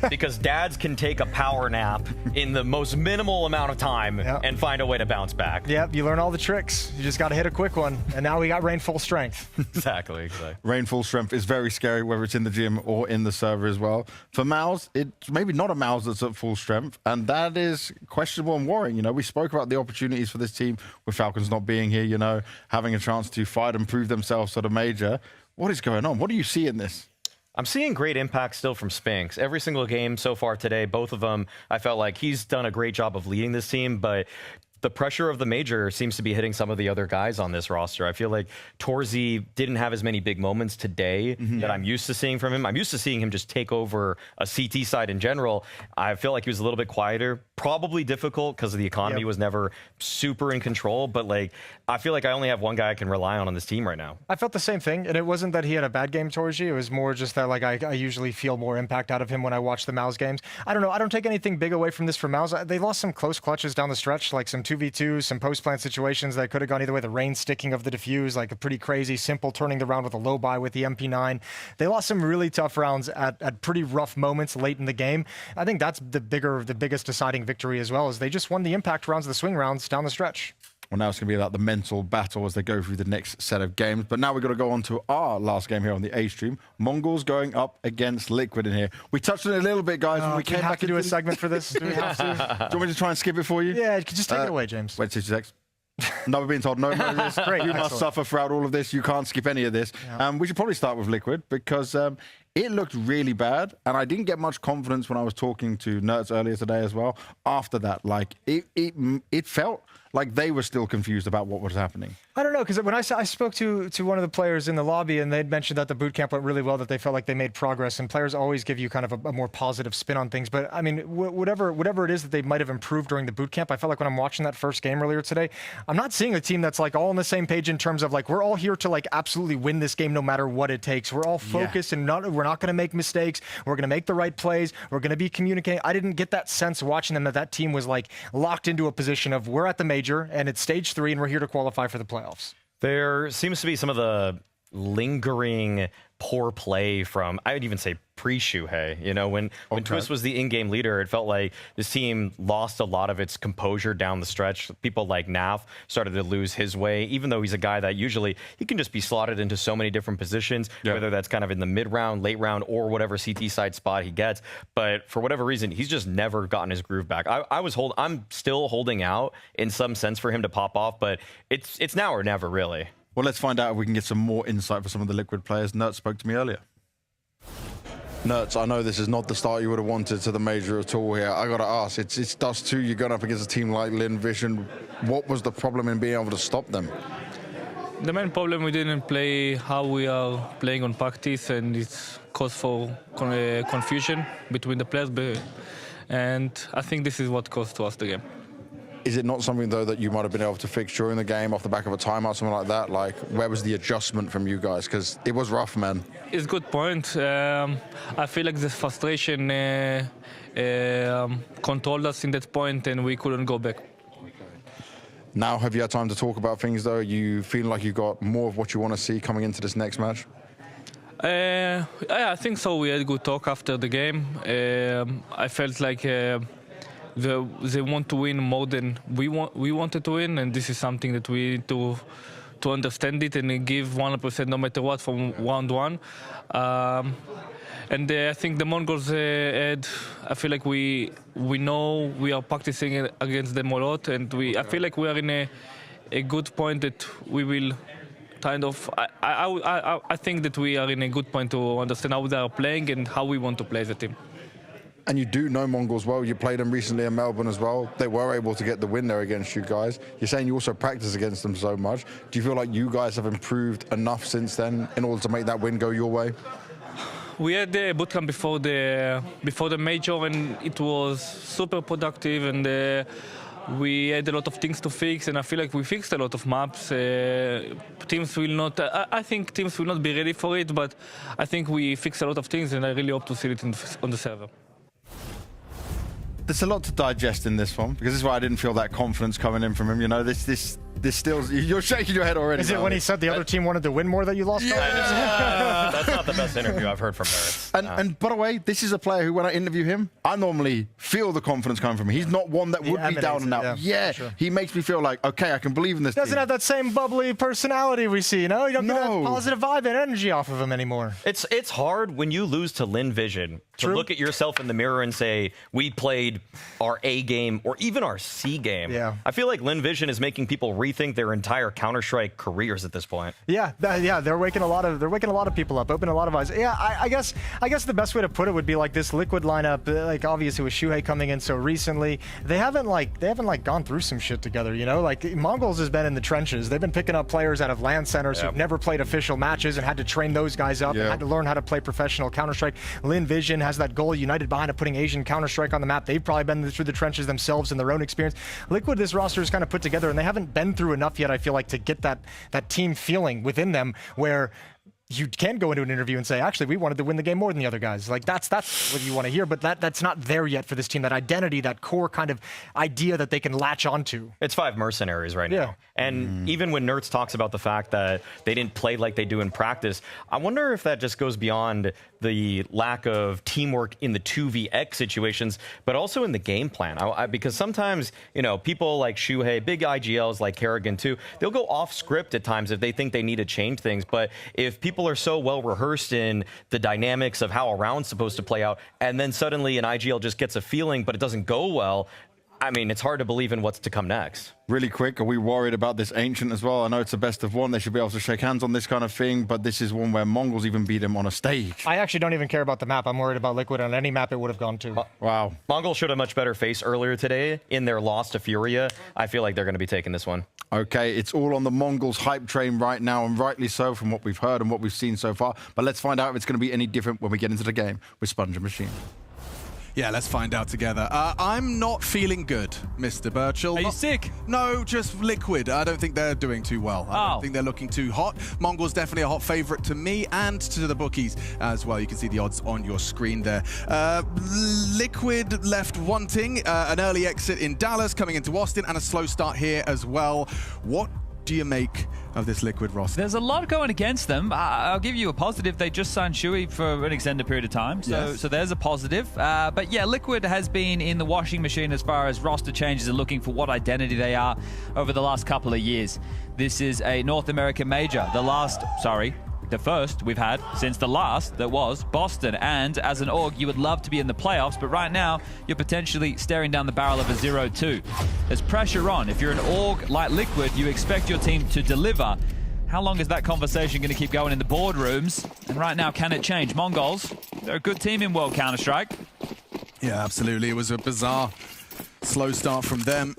Because dads can take a power nap in the most minimal amount of time and find a way to bounce back. Yep, you learn all the tricks. You just got to hit a quick one. And now we got Rain full strength. Exactly. Rain full strength is very scary, whether it's in the gym or in the server as well. For Maus, it's maybe not a Maus that's at full strength, and that is questionable and worrying. You know, we spoke about the opportunities for this team with Falcons not being here, you know, having a chance to fight and prove themselves at a major. What is going on? What do you see in this? I'm seeing great impact still from Spinx. Every single game so far today, both of them, I felt like he's done a great job of leading this team, but the pressure of the major seems to be hitting some of the other guys on this roster. I feel like Torzy didn't have as many big moments today that I'm used to seeing from him. I'm used to seeing him just take over a CT side in general. I feel like he was a little bit quieter, probably difficult because the economy was never super in control. But like, I feel like I only have one guy I can rely on this team right now. I felt the same thing, and it wasn't that he had a bad game, Torzy. It was more just that like I usually feel more impact out of him when I watch the Mouse games. I don't know. I don't take anything big away from this for Mouse. They lost some close clutches down the stretch, like some 2v2s, some post-plant situations that could have gone either way. The rain sticking of the defuse, like a pretty crazy, simple turning the round with a low buy with the MP9. They lost some really tough rounds at pretty rough moments late in the game. I think that's the biggest deciding victory as well, is they just won the impact rounds, the swing rounds down the stretch. Well, now it's going to be about the mental battle as they go through the next set of games. But now we've got to go on to our last game here on the A stream. Mongols going up against Liquid in here. We touched on it a little bit, guys. When we came back to do a segment for this. Do we have to? Do you want me to try and skip it for you? Yeah, just take it away, James. Wait 60 seconds. No, we're being told no, this. Great, you must suffer throughout all of this. You can't skip any of this. Yeah. We should probably start with Liquid because it looked really bad, and I didn't get much confidence when I was talking to Nerds earlier today as well. After that, like it felt like they were still confused about what was happening. I don't know, because when I spoke to one of the players in the lobby, and they'd mentioned that the boot camp went really well, that they felt like they made progress, and players always give you kind of a more positive spin on things. But I mean, whatever it is that they might have improved during the boot camp, I felt like when I'm watching that first game earlier today, I'm not seeing a team that's like all on the same page in terms of like, we're all here to like absolutely win this game no matter what it takes. We're all focused and we're not going to make mistakes. We're going to make the right plays. We're going to be communicating. I didn't get that sense watching them that team was like locked into a position of we're at the major and it's stage 3 and we're here to qualify for the playoffs. There seems to be some of the lingering poor play from, I would even say pre-Shuhei. You know, when Twist was the in-game leader, it felt like this team lost a lot of its composure down the stretch. People like Naf started to lose his way, even though he's a guy that usually he can just be slotted into so many different positions, whether that's kind of in the mid-round, late round, or whatever CT side spot he gets. But for whatever reason, he's just never gotten his groove back. I'm still holding out in some sense for him to pop off, but it's now or never, really. Well, let's find out if we can get some more insight for some of the Liquid players. Nerds spoke to me earlier. Nerds, I know this is not the start you would have wanted to the major at all here. I got to ask, it's Dust 2, you're going up against a team like Lin Vision. What was the problem in being able to stop them? The main problem, we didn't play how we are playing on practice, and it's caused for confusion between the players. And I think this is what caused to us the game. Is it not something, though, that you might have been able to fix during the game off the back of a timeout, something like that? Like, where was the adjustment from you guys? Because it was rough, man. It's a good point. I feel like the frustration controlled us in that point, and we couldn't go back. Now, have you had time to talk about things, though? You feel like you got more of what you want to see coming into this next match? I think so. We had a good talk after the game. I felt like they want to win more than we wanted to win, and this is something that we need to understand it and give 100% no matter what from round 1. And I think the Mongols had, I feel like we know we are practicing against them a lot, and I feel like we are in a good point that we will kind of, I think that we are in a good point to understand how they are playing and how we want to play as a team. And you do know Mongols well. You played them recently in Melbourne as well. They were able to get the win there against you guys. You're saying you also practice against them so much. Do you feel like you guys have improved enough since then in order to make that win go your way? We had the bootcamp before the major, and it was super productive, and we had a lot of things to fix, and I feel like we fixed a lot of maps. Teams will not, I think teams will not be ready for it, but I think we fixed a lot of things, and I really hope to see it on the server. There's a lot to digest in this one, because this is why I didn't feel that confidence coming in from him. You know, this still, you're shaking your head already. Is it when he said the other team wanted to win more that you lost? Yeah. That's not the best interview I've heard from Nerds. And by the way, this is a player who, when I interview him, I normally feel the confidence coming from him. He's not one that would be down and out. Yeah, sure. He makes me feel like, okay, I can believe in this Doesn't team. have that same bubbly personality we see, you know? You don't get that positive vibe and energy off of him anymore. It's hard when you lose to Lin Vision to look at yourself in the mirror and say, we played our A game or even our C game. Yeah. I feel like Lin Vision is making people rethink their entire Counter-Strike careers at this point. Yeah, they're waking a lot of people up, opening a lot of eyes. Yeah, I guess the best way to put it would be like this Liquid lineup. Like obviously with Shuhei coming in so recently, they haven't gone through some shit together. You know, like Mongols has been in the trenches. They've been picking up players out of LAN centers who've never played official matches and had to train those guys up and had to learn how to play professional Counter-Strike. Lin Vision has that goal united behind of putting Asian Counter-Strike on the map. They've probably been through the trenches themselves in their own experience. Liquid, this roster is kind of put together, and they haven't been through enough yet, I feel like, to get that team feeling within them where you can go into an interview and say, actually, we wanted to win the game more than the other guys. Like that's what you want to hear, but that's not there yet for this team. That identity, that core kind of idea that they can latch onto. It's 5 mercenaries right now. And even when Nerds talks about the fact that they didn't play like they do in practice, I wonder if that just goes beyond the lack of teamwork in the 2vx situations, but also in the game plan. Because sometimes, you know, people like Shuhei, big IGLs like Karrigan too, they'll go off script at times if they think they need to change things. But if people are so well rehearsed in the dynamics of how a round's supposed to play out, and then suddenly an IGL just gets a feeling, but it doesn't go well, I mean, it's hard to believe in what's to come next. Really quick, are we worried about this Ancient as well? I know it's a best of one. They should be able to shake hands on this kind of thing, but this is one where Mongols even beat him on a stage. I actually don't even care about the map. I'm worried about Liquid on any map it would have gone to. Wow. Mongols showed a much better face earlier today in their loss to Furia. I feel like they're going to be taking this one. Okay, it's all on the Mongols hype train right now, and rightly so from what we've heard and what we've seen so far. But let's find out if it's going to be any different when we get into the game with Sponge and Machine. Yeah, let's find out together. I'm not feeling good, Mr. Burchell. Are you sick? No, just Liquid. I don't think they're doing too well. I don't think they're looking too hot. Mongols definitely a hot favorite to me and to the bookies as well. You can see the odds on your screen there. Liquid left wanting an early exit in Dallas, coming into Austin, and a slow start here as well. What do you make of this Liquid roster? There's a lot going against them. I'll give you a positive. They just signed Shuhei for an extended period of time, so there's a positive. But yeah, Liquid has been in the washing machine as far as roster changes and looking for what identity they are over the last couple of years. This is a North American major. The first we've had since the last that was Boston. And as an org, you would love to be in the playoffs, but right now you're potentially staring down the barrel of a 0-2. There's pressure on. If you're an org like Liquid, you expect your team to deliver. How long is that conversation going to keep going in the boardrooms? And right now, can it change? Mongols, they're a good team in World Counter-Strike. Yeah, absolutely. It was a bizarre slow start from them.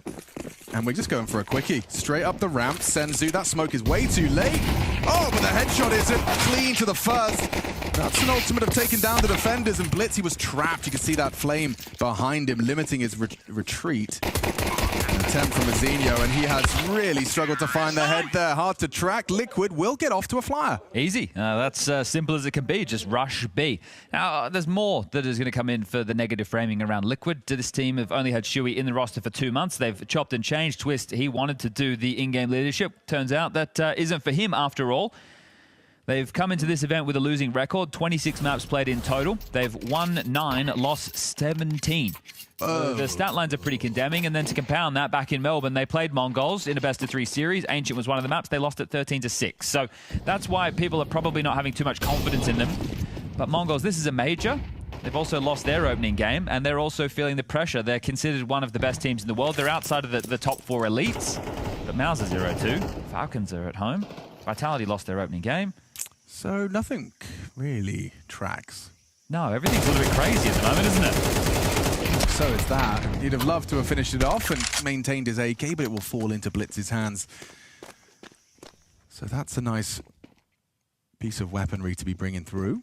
And we're just going for a quickie. Straight up the ramp. Senzu, that smoke is way too late. Oh, but the headshot isn't clean to the first. That's an ultimate of taking down the defenders, and Blitz, he was trapped. You can see that flame behind him, limiting his retreat. An attempt from Azinho, and he has really struggled to find the head there. Hard to track. Liquid will get off to a flyer. Easy. That's simple as it can be. Just rush B. Now, there's more that is going to come in for the negative framing around Liquid. This team have only had Shuhei in the roster for 2 months. They've chopped and changed. Twist, he wanted to do the in-game leadership. Turns out that isn't for him after all. They've come into this event with a losing record, 26 maps played in total. They've won 9, lost 17. The stat lines are pretty condemning, and then to compound that, back in Melbourne, they played Mongols in a best-of-3 series. Ancient was one of the maps. They lost it 13-6. So that's why people are probably not having too much confidence in them. But Mongols, this is a major. They've also lost their opening game, and they're also feeling the pressure. They're considered one of the best teams in the world. They're outside of the top 4 elites. But Mao's are 0-2. Falcons are at home. Vitality lost their opening game. So nothing really tracks. No, everything's a little bit crazy at the moment, isn't it? So is that. He'd have loved to have finished it off and maintained his AK, but it will fall into Blitz's hands. So that's a nice piece of weaponry to be bringing through.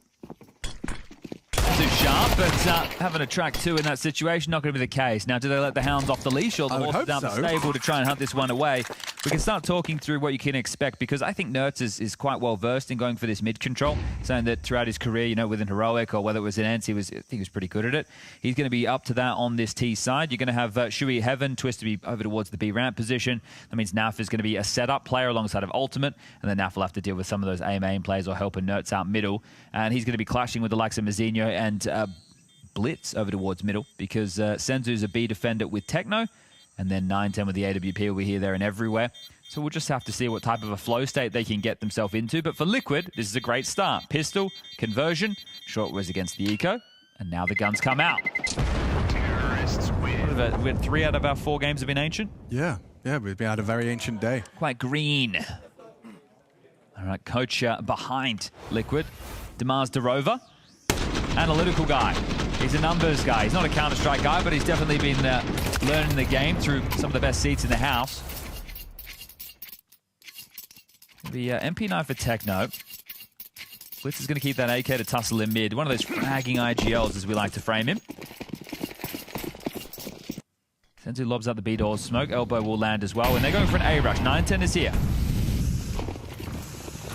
Too sharp, but having a track 2 in that situation, not going to be the case. Now, do they let the hounds off the leash or the horses down the stable to try and hunt this one away? We can start talking through what you can expect, because I think Nertz is quite well versed in going for this mid control, saying that throughout his career, you know, within Heroic or whether it was in ENCE, I think he was pretty good at it. He's going to be up to that on this T side. You're going to have Shuhei Heaven, Twist to be over towards the B ramp position. That means Naf is going to be a setup player alongside of Ultimate, and then Naf will have to deal with some of those aim plays or helping Nertz out middle. And he's going to be clashing with the likes of Mazinho and Blitz over towards middle, because Senzu's a B defender with Techno, and then 9-10 with the AWP will be here, there, and everywhere. So we'll just have to see what type of a flow state they can get themselves into. But for Liquid, this is a great start. Pistol, conversion, short was against the Eco, and now the guns come out. We had 3 out of our 4 games have been Ancient. Yeah. Yeah, we've had a very ancient day. Quite green. All right, coach behind Liquid. Demars Derova. Analytical guy. He's a numbers guy. He's not a Counter-Strike guy, but he's definitely been learning the game through some of the best seats in the house. The MP9 for Techno. Blitz is going to keep that AK to tussle in mid. One of those fragging IGLs, as we like to frame him. Senzu lobs out the B doors. Smoke elbow will land as well. And they're going for an A rush. 910 is here.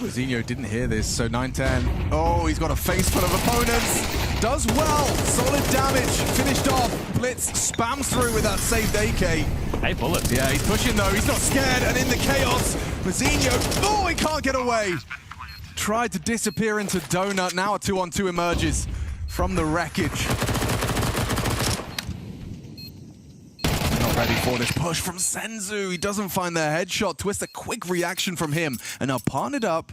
Zinho didn't hear this, so 910. Oh, he's got a face full of opponents. Does well. Solid damage. Finished off. Blitz spams through with that saved AK. 8 bullets. Yeah, he's pushing though. He's not scared. And in the chaos, Zinho, oh, he can't get away. Tried to disappear into Donut. Now a 2-on-2 emerges from the wreckage. Not ready for this push from Senzu. He doesn't find the headshot. Twist, a quick reaction from him. And now partnered up,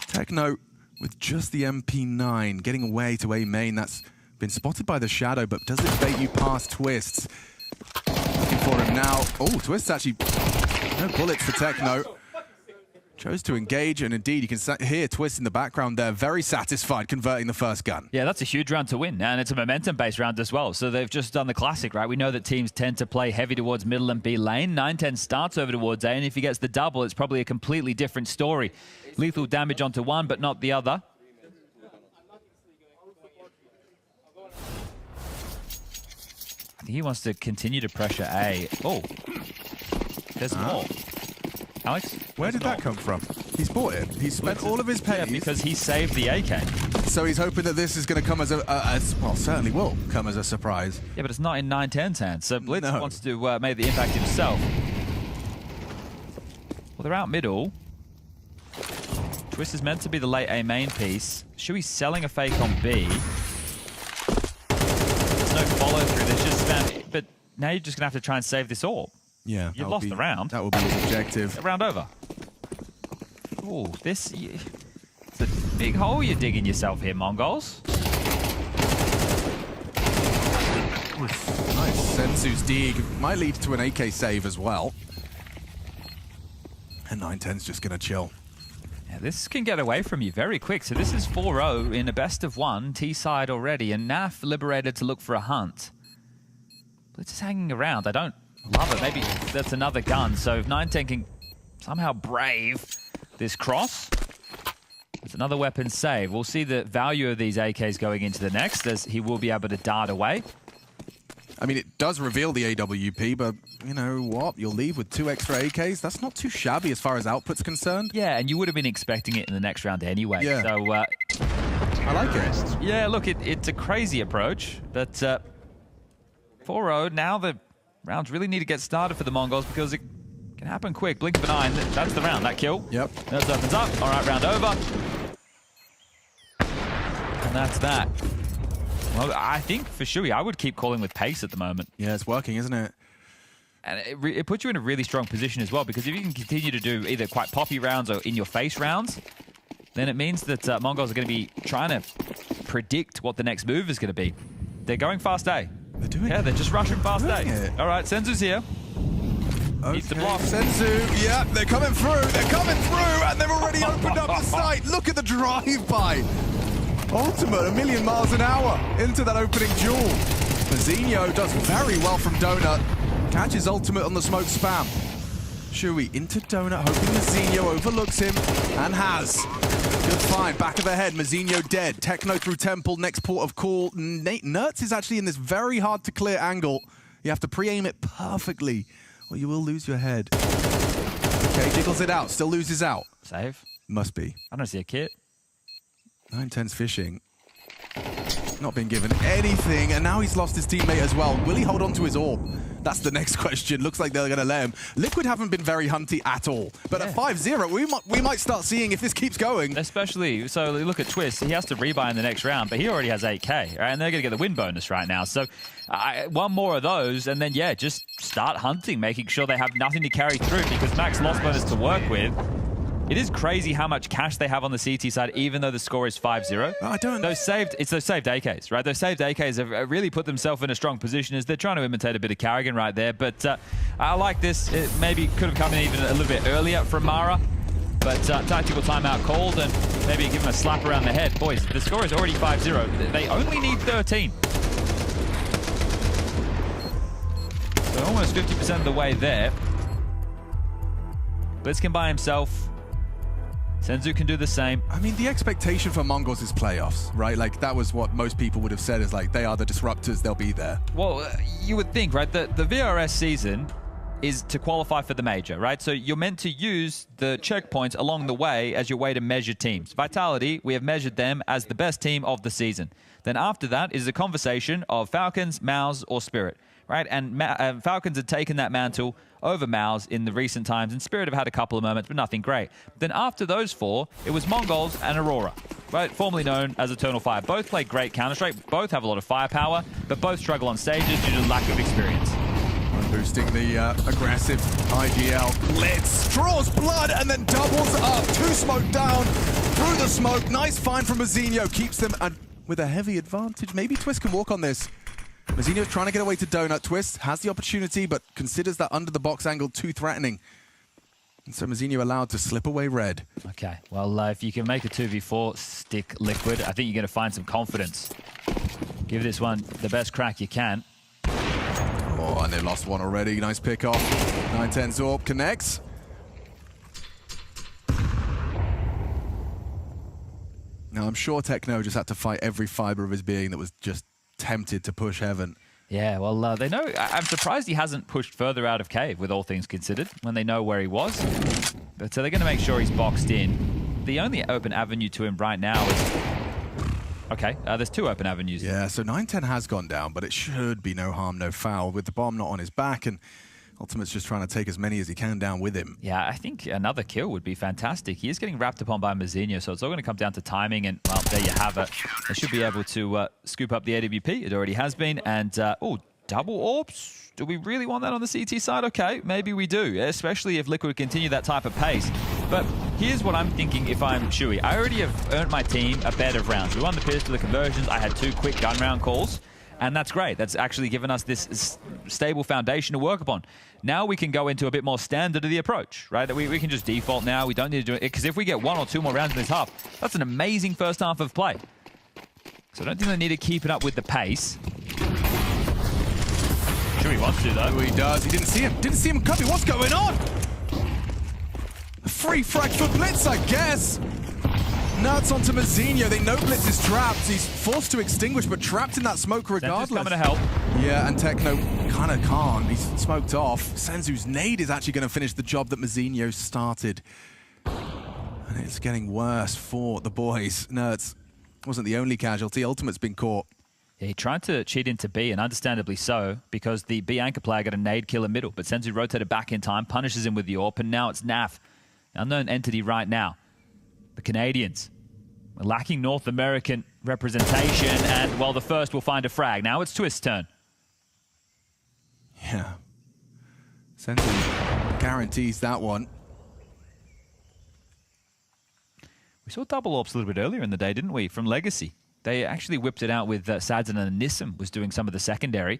Techno with just the MP9. Getting away to A main. That's been spotted by the Shadow, but does it bait you past Twist? Looking for him now. Oh, Twist actually, no bullets for Techno. Chose to engage, and indeed, you can hear Twist in the background there, very satisfied converting the first gun. Yeah, that's a huge round to win, and it's a momentum-based round as well. So they've just done the classic, right? We know that teams tend to play heavy towards middle and B lane. 910 starts over towards A, and if he gets the double, it's probably a completely different story. Lethal damage onto one, but not the other. I think he wants to continue to pressure A. Oh, there's more. Alex? Where did that come from? He's bought it. He spent all of his pay. Yeah, because he saved the AK. So he's hoping that this is going to come as well, certainly will come as a surprise. Yeah, but it's not in 910's hands. So Blitz wants to make the impact himself. Well, they're out middle. Twist is meant to be the late A main piece. Shui's selling a fake on B. There's no follow through. There's just spam. But now you're just going to have to try and save this orb. Yeah, you've lost the round. That will be his objective. A round over. Oh, this... It's a big hole you're digging yourself here, Mongols. Nice. Senzu's dig might lead to an AK save as well. And 910's just going to chill. Yeah, this can get away from you very quick. So this is 4-0 in a best of one, T-side already, and Naf liberated to look for a hunt. Blitz is hanging around. I don't love it. Maybe that's another gun. So if 910 can somehow brave this cross, it's another weapon save. We'll see the value of these AKs going into the next, as he will be able to dart away. I mean, it does reveal the AWP, but you know what? You'll leave with 2 extra AKs. That's not too shabby as far as output's concerned. Yeah, and you would have been expecting it in the next round anyway. Yeah. So, I like it. Yeah, look, it's a crazy approach, but 4-0, now the rounds really need to get started for the Mongols because it can happen quick. Blink of an eye, and that's the round, that kill. Yep. That opens up. All right, round over. And that's that. Well, I think for Shui, I would keep calling with pace at the moment. Yeah, it's working, isn't it? And it puts you in a really strong position as well, because if you can continue to do either quite poppy rounds or in-your-face rounds, then it means that Mongols are going to be trying to predict what the next move is going to be. They're going fast A. They're doing it. Yeah, they're just rushing fast A. All right, Senzu's here. Okay. Needs to block. Senzu, yeah, they're coming through, and they've already opened up the site. Look at the drive-by. Ultimate, 1,000,000 miles an hour into that opening duel. Zinho does very well from Donut. Catches ultimate on the smoke spam. Shui into Donut, hoping Zinho overlooks him, and has. Good find, back of the head, Mazinho dead. Techno through Temple, next port of call. Nertz is actually in this very hard to clear angle. You have to pre-aim it perfectly, or you will lose your head. Okay, jiggles it out, still loses out. Save. Must be. I don't see a kit. 910's fishing. Not been given anything, and now he's lost his teammate as well. Will he hold on to his orb? That's the next question. Looks like they're going to let him. Liquid haven't been very hunty at all. But at 5-0, we might start seeing if this keeps going. Especially, so look at Twist. He has to rebuy in the next round, but he already has 8K, right? And they're going to get the win bonus right now. So one more of those, and then, yeah, just start hunting, making sure they have nothing to carry through, because max loss bonus to work with. It is crazy how much cash they have on the CT side, even though the score is 5-0. I don't... It's those saved AKs, right? Those saved AKs have really put themselves in a strong position as they're trying to imitate a bit of Karrigan right there. But I like this. It maybe could have come in even a little bit earlier from Mara. But tactical timeout called and maybe give him a slap around the head. Boys, the score is already 5-0. They only need 13. So almost 50% of the way there. Blitzkin by himself. Senzu can do the same. I mean, the expectation for Mongols is playoffs, right? Like, that was what most people would have said, is like, they are the disruptors, they'll be there. Well, you would think, right, that the VRS season is to qualify for the major, right? So you're meant to use the checkpoints along the way as your way to measure teams. Vitality, we have measured them as the best team of the season. Then after that is a conversation of Falcons, MOUZ, or Spirit, right? And Falcons had taken that mantle over MOUZ in the recent times, and Spirit have had a couple of moments, but nothing great. Then after those four, it was Mongols and Aurora, right? Formerly known as Eternal Fire. Both play great Counter-Strike, both have a lot of firepower, but both struggle on stages due to lack of experience. Boosting the aggressive IGL. Blitz draws blood and then doubles up. 2 smoke down through the smoke. Nice find from Mazinho. Keeps them with a heavy advantage. Maybe Twist can walk on this. Mazinho trying to get away to Donut. Twist has the opportunity, but considers that under the box angle too threatening. And so Mazinho allowed to slip away red. Okay, well, if you can make a 2v4 stick Liquid, I think you're going to find some confidence. Give this one the best crack you can. Oh, and they've lost one already. Nice pick off. 9-10 Zorb connects. Now, I'm sure Techno just had to fight every fiber of his being that was just tempted to push Heaven. Yeah, well, they know. I'm surprised he hasn't pushed further out of Cave, with all things considered, when they know where he was. But so they're going to make sure he's boxed in. The only open avenue to him right now is... Okay, there's 2 open avenues. Yeah, so 9-10 has gone down, but it should be no harm, no foul, with the bomb not on his back, and Ultimate's just trying to take as many as he can down with him. Yeah, I think another kill would be fantastic. He is getting wrapped upon by Mazinho, so it's all going to come down to timing, and, well, there you have it. They should be able to scoop up the AWP. It already has been, and, oh, double orbs? Do we really want that on the CT side? Okay, maybe we do, especially if Liquid continue that type of pace. But here's what I'm thinking if I'm Shui. I already have earned my team a bed of rounds. We won the pistol, the conversions. I had 2 quick gun round calls, and that's great. That's actually given us this stable foundation to work upon. Now we can go into a bit more standard of the approach, right? We can just default now. We don't need to do it, because if we get 1 or 2 more rounds in this half, that's an amazing first half of play. So I don't think they need to keep it up with the pace. Sure he wants to, though. Oh, he does. He didn't see him. Didn't see him coming. What's going on? A free frag for Blitz, I guess. Nuts onto Mazinho. They know Blitz is trapped. He's forced to extinguish, but trapped in that smoke regardless. Senzu's coming to help. Yeah, and Techno kind of can't. He's smoked off. Senzu's nade is actually going to finish the job that Mazinho started. And it's getting worse for the boys. Nerds wasn't the only casualty. Ultimate's been caught. Yeah, he tried to cheat into B, and understandably so, because the B anchor player got a nade kill in middle, but Senzu rotated back in time, punishes him with the AWP, and now it's Naf. Unknown entity right now. The Canadians are lacking North American representation, and, well, the first will find a frag. Now it's Twist's turn. Yeah. Senzu guarantees that one. We saw double AWPs a little bit earlier in the day, didn't we, from Legacy? They actually whipped it out with Sadzin, and Nissim was doing some of the secondary.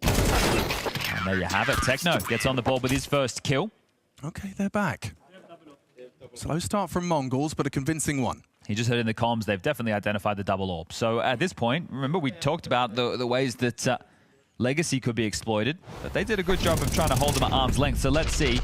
And there you have it. Techno gets on the board with his first kill. Okay, they're back. Slow start from Mongols, but a convincing one. He just heard in the comms they've definitely identified the double AWP. So at this point, remember we talked about the ways that Legacy could be exploited, but they did a good job of trying to hold them at arm's length. So let's see.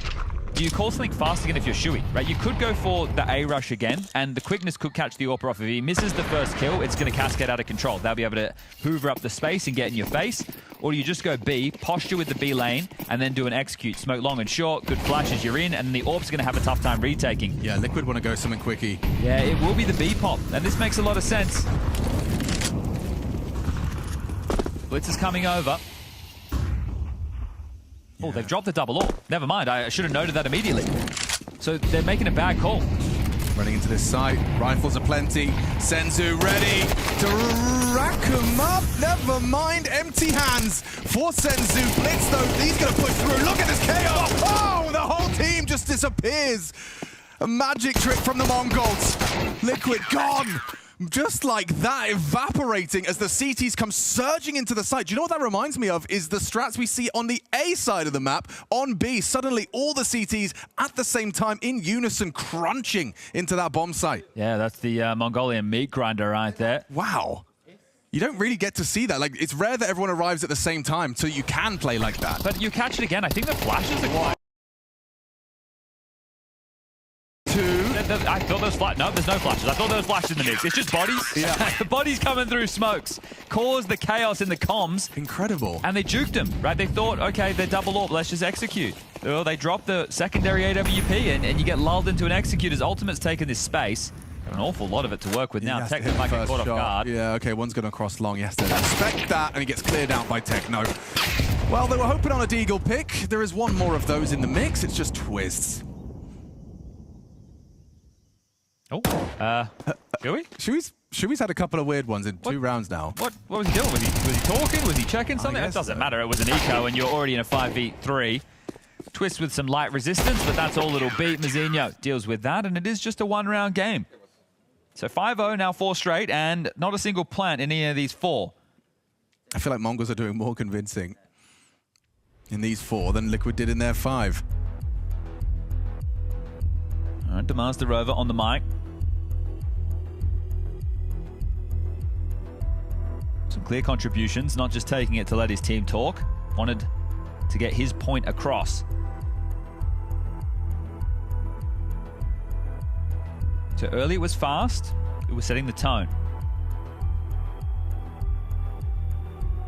Do you call something fast again if you're Shui, right? You could go for the A rush again, and the quickness could catch the AWP off. If he misses the first kill, it's going to cascade out of control. They'll be able to hoover up the space and get in your face. Or do you just go B, posture with the B lane, and then do an execute. Smoke long and short, good flashes, you're in, and the AWP's going to have a tough time retaking. Yeah, Liquid want to go something quickie. Yeah, it will be the B pop, and this makes a lot of sense. Blitz is coming over. Oh, they've dropped the double AWP. Never mind, I should have noted that immediately. So they're making a bad call. Running into this site, rifles are plenty. Senzu ready to rack him up. Never mind, empty hands for Senzu. Blitz though, he's going to push through. Look at this chaos. Oh, the whole team just disappears. A magic trick from the Mongols. Liquid gone. Just like that, evaporating as the CTs come surging into the site. Do you know what that reminds me of? Is the strats we see on the A side of the map. On B, suddenly all the CTs at the same time in unison crunching into that bomb site. Yeah, that's the Mongolian meat grinder right there. Wow. You don't really get to see that. Like, it's rare that everyone arrives at the same time, so you can play like that. But you catch it again. I think the flashes are quite... I thought there was flashes. No, there's no flashes. I thought there was flashes in the mix. It's just bodies. Yeah. The bodies coming through smokes caused the chaos in the comms. Incredible. And they juked them, right? They thought, okay, they're double AWP, let's just execute. Well, they drop the secondary AWP and you get lulled into an execute as Ultimate's taken this space. An awful lot of it to work with now. Techno might get caught off guard. Yeah, okay, one's going to cross long. He has to expect that, and he gets cleared out by Techno. Well, they were hoping on a Deagle pick. There is one more of those in the mix. It's just Twists. Oh, Shuey? Shuey's had a couple of weird ones in 2 rounds now. What was he doing? Was he talking? Was he checking something? It doesn't matter. It was an eco, and you're already in a 5v3. Twist with some light resistance, but that's all it'll be. Mazinho deals with that, and it is just a 1-round game. So 5-0, now 4 straight, and not a single plant in any of these 4. I feel like Mongols are doing more convincing in these 4 than Liquid did in their 5. All right, demands the rover on the mic. Some clear contributions, not just taking it to let his team talk. Wanted to get his point across. So early it was fast, it was setting the tone.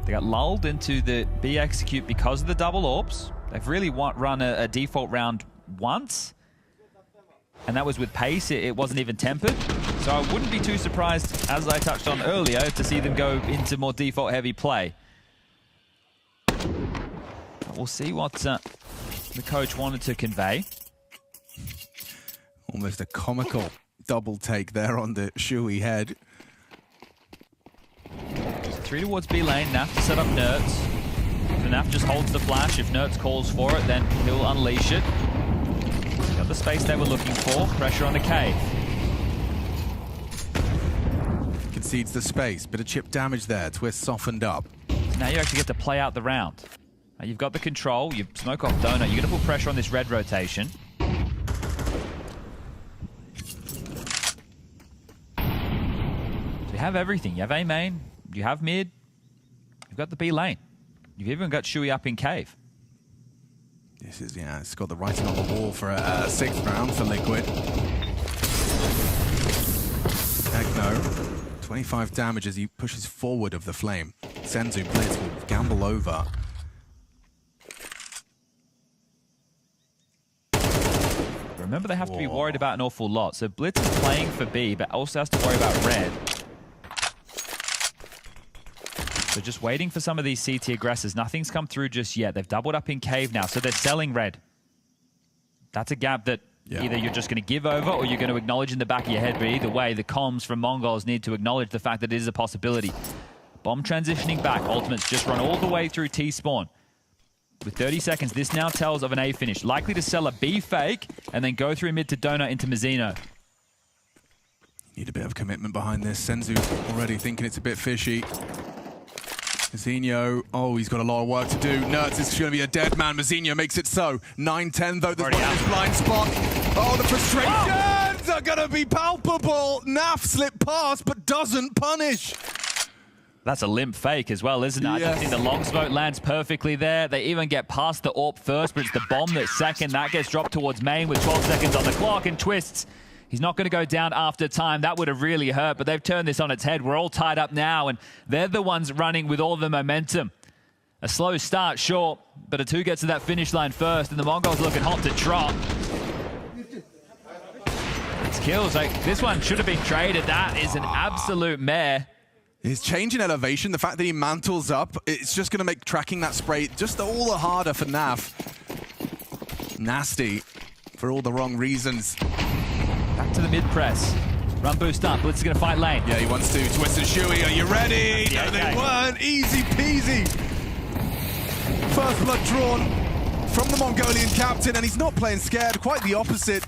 They got lulled into the B execute because of the double AWPs. They've really run a default round once, and that was with pace. It wasn't even tempered. So I wouldn't be too surprised, as I touched on earlier, to see them go into more default heavy play. We'll see what the coach wanted to convey. Almost a comical double take there on the Shuey head. 3 towards B lane, Naf to set up Nerds. So Naf just holds the flash. If Nerds calls for it, then he'll unleash it. Got the space they were looking for. Pressure on the cave. Concedes the space. Bit of chip damage there. Twist softened up. Now you actually get to play out the round. You've got the control. You smoke off Donut. You're going to put pressure on this red rotation. So you have everything. You have A main. You have mid. You've got the B lane. You've even got Shuey up in cave. This is, yeah, it's got the writing on the wall for a 6th round for Liquid. Techno, 25 damage as he pushes forward of the flame. Senzu Blitz will gamble over. Remember, they have to be worried about an awful lot. So Blitz is playing for B, but also has to worry about red. So just waiting for some of these CT aggressors. Nothing's come through just yet. They've doubled up in cave now, so they're selling red. That's a gap that either you're just going to give over or you're going to acknowledge in the back of your head. But either way, the comms from Mongols need to acknowledge the fact that it is a possibility. Bomb transitioning back. Ultimate's just run all the way through T-spawn. With 30 seconds, this now tells of an A finish. Likely to sell a B fake and then go through mid to Donut into Mazinho. Need a bit of commitment behind this. Senzu already thinking it's a bit fishy. Mazinho, oh, he's got a lot of work to do. Nerds is going to be a dead man. Mazinho makes it so. 9-10, though, there's one in his blind spot. Oh, the frustrations are going to be palpable. Naf slipped past, but doesn't punish. That's a limp fake as well, isn't it? Yes. I think the long smoke lands perfectly there. They even get past the AWP first, but it's the bomb that's second. That gets dropped towards main with 12 seconds on the clock and Twists. He's not going to go down after time. That would have really hurt, but they've turned this on its head. We're all tied up now, and they're the ones running with all the momentum. A slow start, sure, but it's who gets to that finish line first, and the Mongols looking hot to trot. It's kills. Like, this one should have been traded. That is an absolute mare. His change in elevation, the fact that he mantles up, it's just going to make tracking that spray just all the harder for Naf. Nasty for all the wrong reasons. Back to the mid-press. Run boost up. Blitz is going to fight lane. Yeah, he wants to. Twist and Shuey, are you ready? No, they weren't. Easy peasy. First blood drawn from the Mongolian captain, and he's not playing scared. Quite the opposite.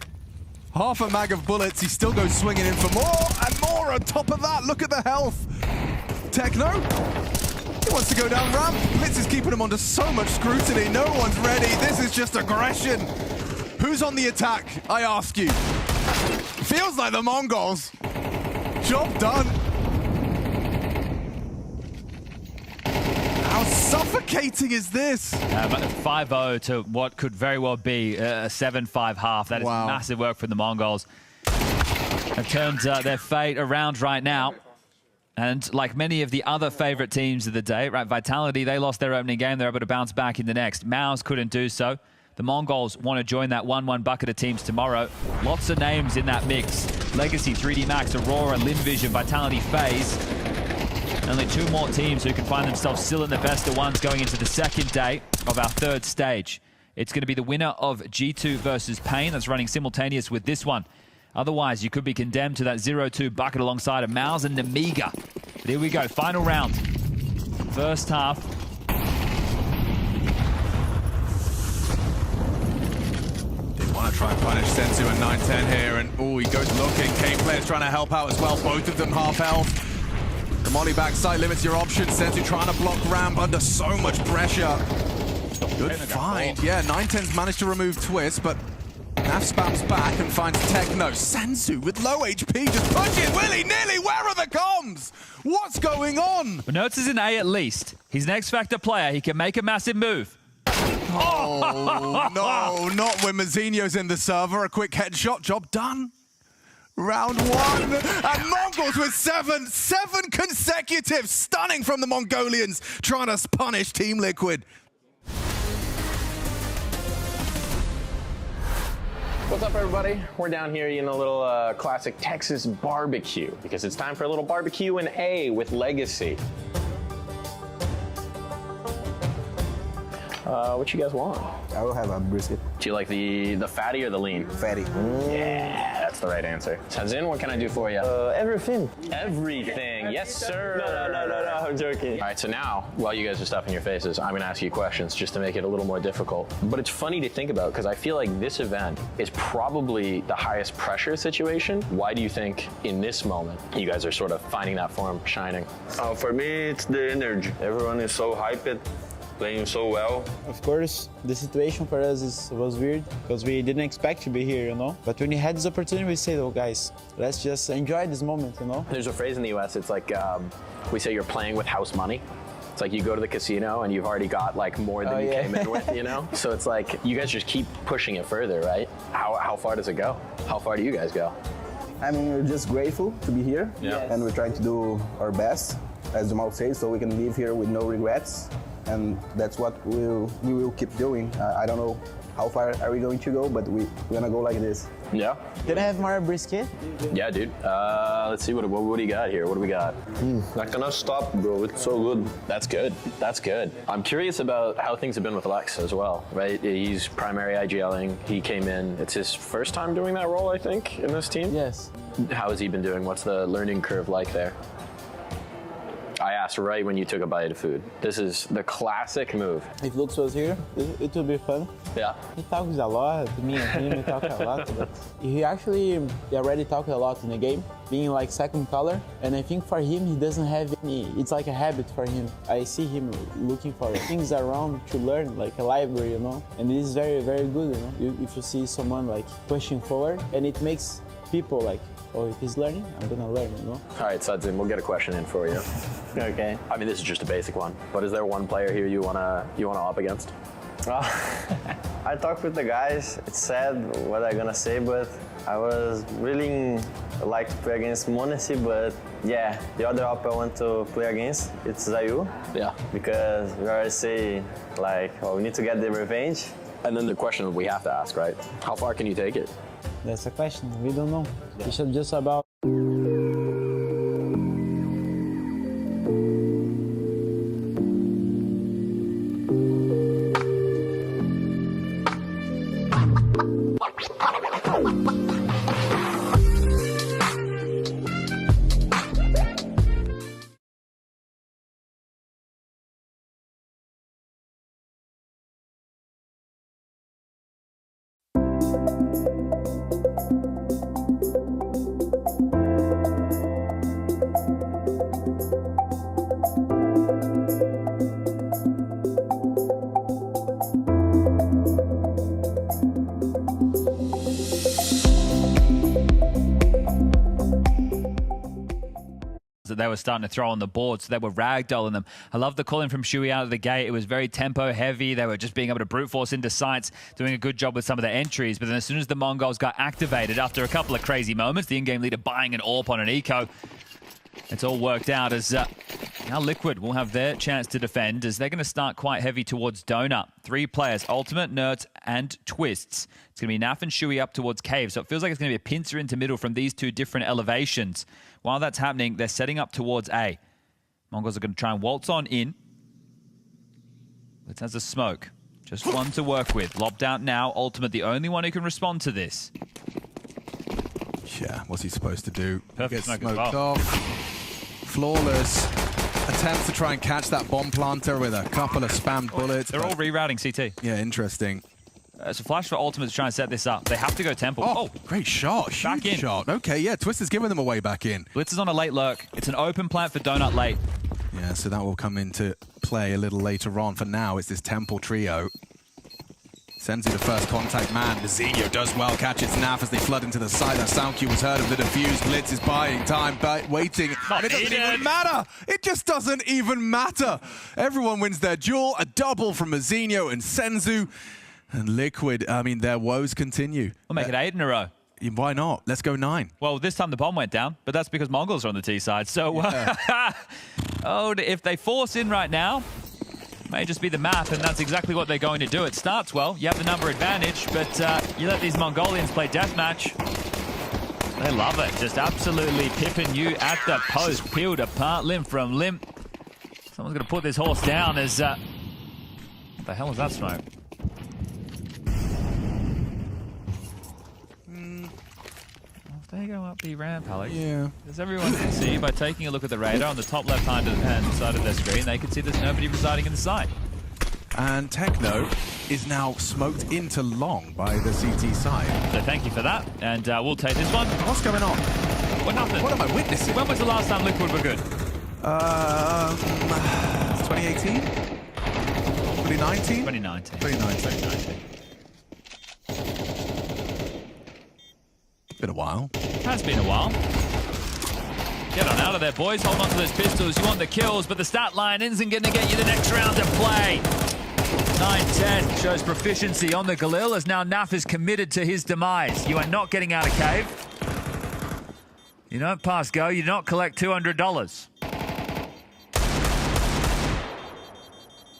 Half a mag of bullets. He still goes swinging in for more and more on top of that. Look at the health. Techno, he wants to go down ramp. Blitz is keeping him under so much scrutiny. No one's ready. This is just aggression. Who's on the attack, I ask you? Feels like the Mongols. Job done. How suffocating is this? 5-0 to what could very well be a 7-5 half. That is massive work from the Mongols. They've turned their fate around right now. And like many of the other favorite teams of the day, right, Vitality, they lost their opening game. They're able to bounce back in the next. MOUZ couldn't do so. The Mongols want to join that 1-1 bucket of teams tomorrow. Lots of names in that mix. Legacy, 3D Max, Aurora, Linvision, Vitality, FaZe. Only 2 more teams who can find themselves still in the best of ones going into the second day of our third stage. It's going to be the winner of G2 versus Pain that's running simultaneous with this one. Otherwise, you could be condemned to that 0-2 bucket alongside of MOUZ and Nemiga. But here we go, final round. First half. They want to try and punish Senzu and 910 here, and he goes looking. Kane players trying to help out as well, both of them half health. The molly backside limits your options. Senzu trying to block ramp under so much pressure. Good find. Yeah, 910's managed to remove Twist, but Naf spams back and finds Techno. Senzu with low HP, just pushing willy-nilly. Where are the comms? What's going on? Well, Nertz is an A at least. He's an X-Factor player. He can make a massive move. Oh, no, not when Mazinho's in the server. A quick headshot, job done. Round 1, and Mongols with 7 consecutive. Stunning from the Mongolians, trying to punish Team Liquid. What's up, everybody? We're down here eating a little classic Texas barbecue because it's time for a little barbecue in A with Legacy. What you guys want? I will have a brisket. Do you like the fatty or the lean? Fatty. Yeah, that's the right answer. Tenzin, what can I do for you? Everything. Everything. Yes, sir. No, I'm joking. All right, so now, while you guys are stuffing your faces, I'm gonna ask you questions just to make it a little more difficult. But it's funny to think about because I feel like this event is probably the highest pressure situation. Why do you think in this moment you guys are sort of finding that form shining? For me, it's the energy. Everyone is so hyped, playing so well. Of course, the situation for us was weird because we didn't expect to be here, you know? But when we had this opportunity, we said, oh guys, let's just enjoy this moment, you know? There's a phrase in the US, it's like, we say you're playing with house money. It's like you go to the casino and you've already got like more than you came in with, you know? So it's like, you guys just keep pushing it further, right? How far does it go? How far do you guys go? I mean, we're just grateful to be here. Yeah. And we're trying to do our best, as Jamal said, so we can leave here with no regrets. And that's what we will keep doing. I don't know how far are we going to go, but we're gonna go like this. Yeah. Can I have more brisket? Yeah, dude. Let's see, what do you got here? What do we got? I cannot stop, bro. It's so good. That's good. That's good. I'm curious about how things have been with Lex as well, right? He's primary IGLing. He came in. It's his first time doing that role, I think, in this team. Yes. How has he been doing? What's the learning curve like there? I asked right when you took a bite of food. This is the classic move. If Lux was here, it would be fun. Yeah. He talks a lot, me and him, we talk a lot. But he already talked a lot in the game, being like second color. And I think for him, he doesn't have any, it's like a habit for him. I see him looking for things around to learn, like a library, you know? And this is very, very good, you know? If you see someone like pushing forward, and it makes people like, oh, if he's learning, I'm gonna learn, you know? All right, Sudzin, we'll get a question in for you. Okay. I mean, this is just a basic one, but is there one player here you wanna up against? I talked with the guys. It's sad what I'm gonna say, but I was really like to play against Monacy, but yeah, the other op I want to play against, it's Zayu. Yeah. Because we already say, like, oh, we need to get the revenge. And then the question we have to ask, right? How far can you take it? That's a question. We don't know. It's just about. that they were starting to throw on the board, so they were ragdolling them. I love the calling from Shuey out of the gate. It was very tempo heavy. They were just being able to brute force into sites, doing a good job with some of the entries. But then as soon as the Mongols got activated, after a couple of crazy moments, the in-game leader buying an AWP on an eco, it's all worked out as now Liquid will have their chance to defend as they're going to start quite heavy towards Donut. 3 players, Ultimate, Nerds, and Twists. It's going to be Naf and Shuey up towards Cave, so it feels like it's going to be a pincer into middle from these 2 different elevations. While that's happening, they're setting up towards A. Mongols are going to try and waltz on in. Blitz has a smoke. Just one to work with. Lobbed out now. Ultimate, the only one who can respond to this. Yeah, what's he supposed to do? Perfect Get smoke as smoked well. off. Flawless attempts to try and catch that bomb planter with a couple of spammed bullets. They're all rerouting CT. Yeah, interesting. So flash for Ultimate to try and set this up. They have to go Temple. Oh, great shot. Back Huge in. shot. Okay, yeah, Twister's giving them a way back in. Blitz is on a late lurk. It's an open plant for Donut late. Yeah, so that will come into play a little later on. For now, it's this Temple trio. Sends you the first contact man. Mazinho does well, catches Naf as they flood into the side. That sound cue was heard of the defuse. Blitz is buying time, waiting. And it doesn't even matter. It just doesn't even matter. Everyone wins their duel. A double from Mazinho and Senzu. And Liquid, I mean, their woes continue. We'll make it 8 in a row. Why not? Let's go 9. Well, this time the bomb went down, but that's because Mongols are on the T side. So, oh, if they force in right now, may just be the map, and that's exactly what they're going to do. It starts well. You have the number advantage, but you let these Mongolians play deathmatch. They love it. Just absolutely pipping you at the post. Peeled apart, limb from limb. Someone's going to put this horse down as... what the hell is that smoke? If they go up the ramp, Alex, as everyone can see by taking a look at the radar on the top left-hand side of their screen, they can see there's nobody residing in the site. And Techno is now smoked into long by the CT side. So thank you for that, and we'll take this one. What's going on? Well, nothing. What am I witnessing? When was the last time Liquid were good? 2018? 2019? 2019. 2019. Been a while. Has been a while. Get on out of there, boys. Hold on to those pistols. You want the kills, but the stat line isn't going to get you the next round of play. 9-10 shows proficiency on the Galil as now Naf is committed to his demise. You are not getting out of Cave. You don't pass go. You don't collect $200.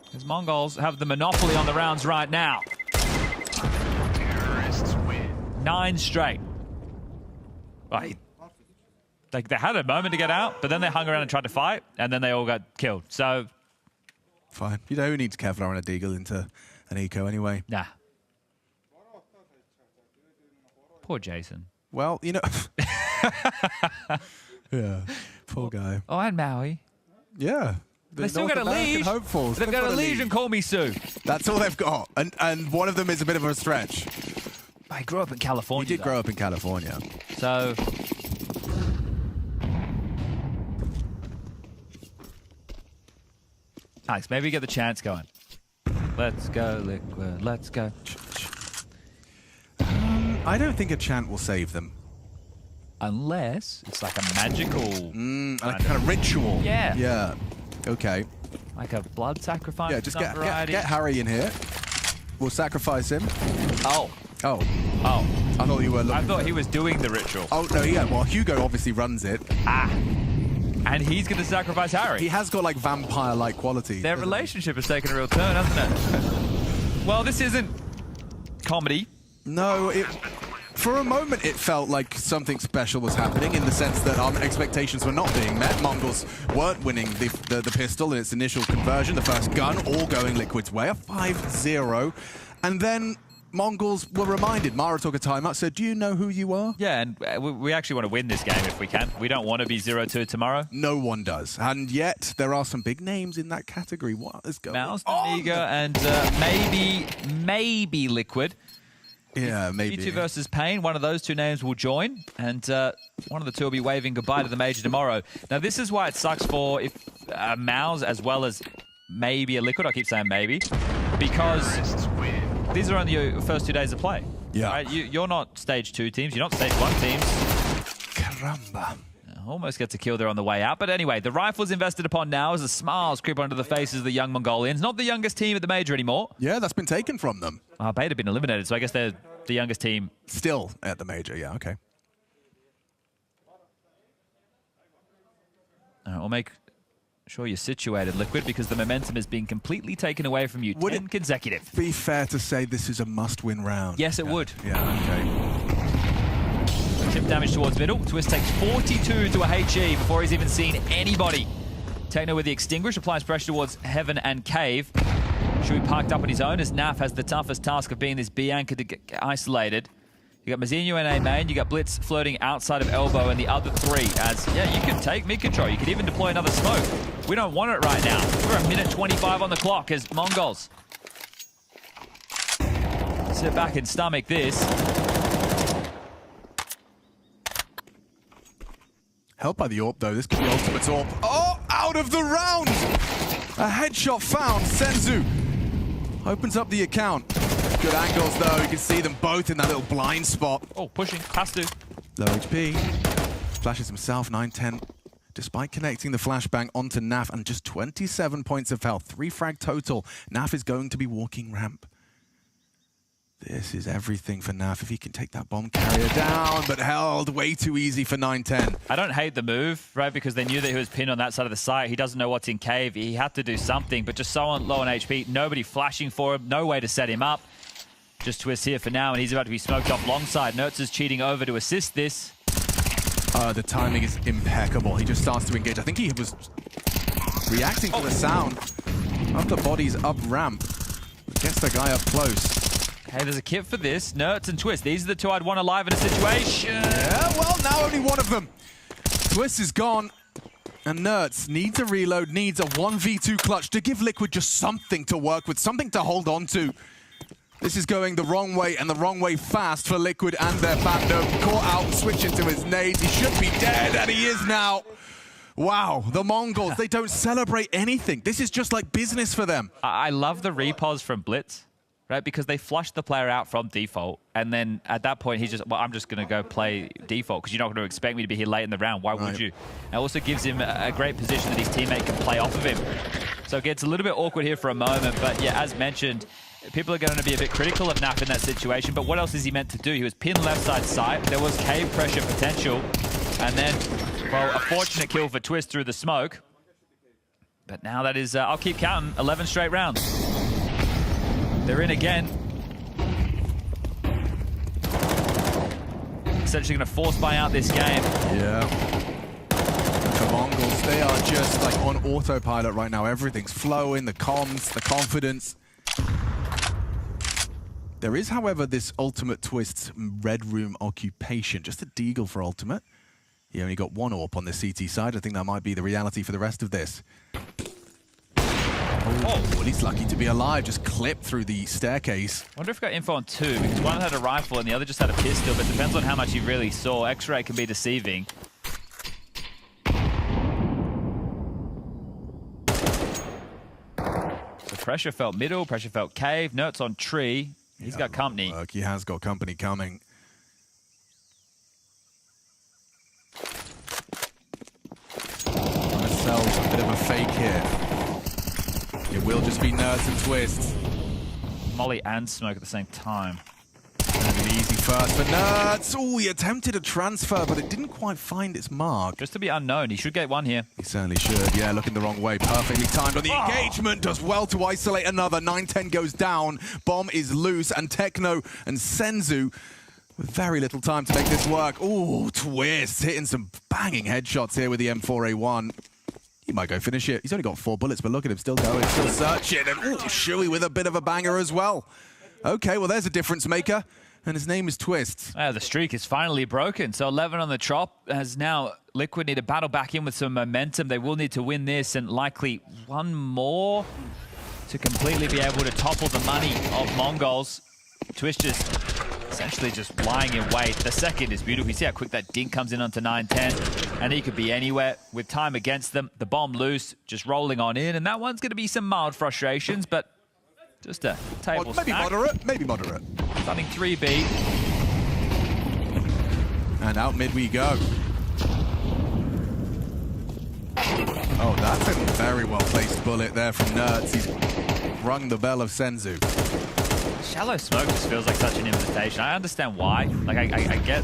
Because Mongols have the monopoly on the rounds right now. Terrorists win. 9 straight. Right. They had a moment to get out, but then they hung around and tried to fight, and then they all got killed. So, fine. You don't need Kevlar and a Deagle into an eco anyway. Nah. Poor Jason. Well, you know. Yeah. Poor guy. Oh, and Maui. Yeah. They still got a leash. Hopefuls. They've got a leash and call me Sue. That's all they've got. And one of them is a bit of a stretch. I grew up in California. He did grow up in California. So, Alex, maybe get the chants going. Let's go, Liquid. Let's go. I don't think a chant will save them. Unless it's like a magical... like a kind of ritual. Yeah. Yeah. Okay. Like a blood sacrifice. Yeah, just get Harry in here. We'll sacrifice him. Oh. Oh. Oh. I thought you were looking I thought he was doing the ritual. Oh, no, yeah. Well, Hugo obviously runs it. Ah. And he's going to sacrifice Harry. He has got, like, vampire-like qualities. Their relationship has taken a real turn, hasn't it? Well, this isn't comedy. No, for a moment it felt like something special was happening in the sense that our expectations were not being met. Mongols weren't winning the pistol in its initial conversion, the first gun, all going Liquid's way, a 5-0. And then Mongols were reminded, Mara took a timeout, said, do you know who you are? Yeah, and we actually want to win this game if we can. We don't want to be 0-2 tomorrow. No one does. And yet, there are some big names in that category. What is going on? Mouse, Amiga, and maybe Liquid. Yeah, maybe. G2 versus Pain, one of those 2 names will join, and one of the 2 will be waving goodbye to the Major tomorrow. Now, this is why it sucks for Mouse as well as maybe a Liquid. I keep saying maybe, because these are only your first 2 days of play. Yeah. Right? You're not stage 2 teams. You're not stage 1 teams. Caramba. Almost gets a kill there on the way out. But anyway, the rifle's invested upon now as the smiles creep onto the faces of the young Mongolians. Not the youngest team at the major anymore. Yeah, that's been taken from them. Beta have been eliminated, so I guess they're the youngest team. Still at the major, yeah, okay. We'll make sure you're situated, Liquid, because the momentum has been completely taken away from you. 10 consecutive. Be fair to say this is a must-win round. Yes, it would. Yeah, okay. Tip damage towards middle. Twist takes 42 to a HE before he's even seen anybody. Techno with the extinguish applies pressure towards Heaven and Cave. Shui parked up on his own as Naf has the toughest task of being this B anchor to get isolated. You got Mazinho in A main, you got Blitz floating outside of Elbow, and the other three as, yeah, you can take mid control. You could even deploy another smoke. We don't want it right now. We're a minute 25 on the clock as Mongols sit back and stomach this. Helped by the AWP, though. This could be Ultimate's AWP. Oh, out of the round! A headshot found. Senzu opens up the account. Good angles, though. You can see them both in that little blind spot. Oh, pushing. Has to. Low HP. Flashes himself, 9-10. Despite connecting the flashbang onto Naf and just 27 points of health. 3 frag total. Naf is going to be walking ramp. This is everything for Naf if he can take that bomb carrier down, but held way too easy for 9-10. I don't hate the move, right? Because they knew that he was pinned on that side of the site. He doesn't know what's in Cave. He had to do something, but just so low on HP. Nobody flashing for him. No way to set him up. Just Twist here for now, and he's about to be smoked off long side. Nertz is cheating over to assist this. The timing is impeccable. He just starts to engage. I think he was reacting to the sound of the bodies up ramp. Gets the guy up close. Okay, there's a kit for this. Nertz and Twist. These are the two I'd want alive in a situation. Yeah, well, now only one of them. Twist is gone. And Nertz needs a reload, needs a 1v2 clutch to give Liquid just something to work with, something to hold on to. This is going the wrong way, and the wrong way fast for Liquid and their Phantom. Caught out, switching to his nades. He should be dead, and he is now. Wow, the Mongols, they don't celebrate anything. This is just like business for them. I love the repos from Blitz, right? Because they flushed the player out from default, and then at that point, he's just, well, I'm just going to go play default because you're not going to expect me to be here late in the round. Why would you? It also gives him a great position that his teammate can play off of him. So it gets a little bit awkward here for a moment, but yeah, as mentioned, people are going to be a bit critical of Naf in that situation, but what else is he meant to do? He was pinned left side sight. There was cave pressure potential. And then, well, a fortunate kill for Twist through the smoke. But now that is, I'll keep counting, 11 straight rounds. They're in again. Essentially going to force buy out this game. Yeah. The Mongols, they are just like on autopilot right now. Everything's flowing, the comms, the confidence. There is, however, this Ultimate Twist's Red Room occupation. Just a deagle for Ultimate. He only got 1 AWP on the CT side. I think that might be the reality for the rest of this. Oh, well, he's lucky to be alive. Just clipped through the staircase. I wonder if I got info on 2, because one had a rifle and the other just had a pistol, but it depends on how much he really saw. X-ray can be deceiving. So pressure felt middle, pressure felt cave. Nertz on tree. He's got company. He has got company coming. Marcel's a bit of a fake here. It will just be Nertz and Twist. Molly and Smoke at the same time. An easy first for Nertz. Oh, he attempted a transfer, but it didn't quite find its mark. Just to be unknown. He should get one here. He certainly should. Yeah, looking the wrong way. Perfectly timed on the engagement. Does well to isolate another. 9-10 goes down. Bomb is loose. And Techno and Senzu with very little time to make this work. Oh, Twist hitting some banging headshots here with the M4A1. He might go finish it. He's only got 4 bullets, but look at him still going, still searching. And ooh, Shui with a bit of a banger as well. Okay, well, there's a difference maker. And his name is Twist. The streak is finally broken. So 11 on the chop, as now Liquid need to battle back in with some momentum. They will need to win this and likely one more to completely be able to topple the money of Mongols. Twist just essentially just lying in wait. The second is beautiful. You see how quick that dink comes in onto 9-10. And he could be anywhere with time against them. The bomb loose, just rolling on in. And that one's going to be some mild frustrations, but just a table maybe snack. Moderate, maybe moderate. Starting 3B. And out mid we go. Oh, that's a very well-placed bullet there from Nerds. He's rung the bell of Senzu. Shallow smoke just feels like such an invitation. I understand why. Like, I get...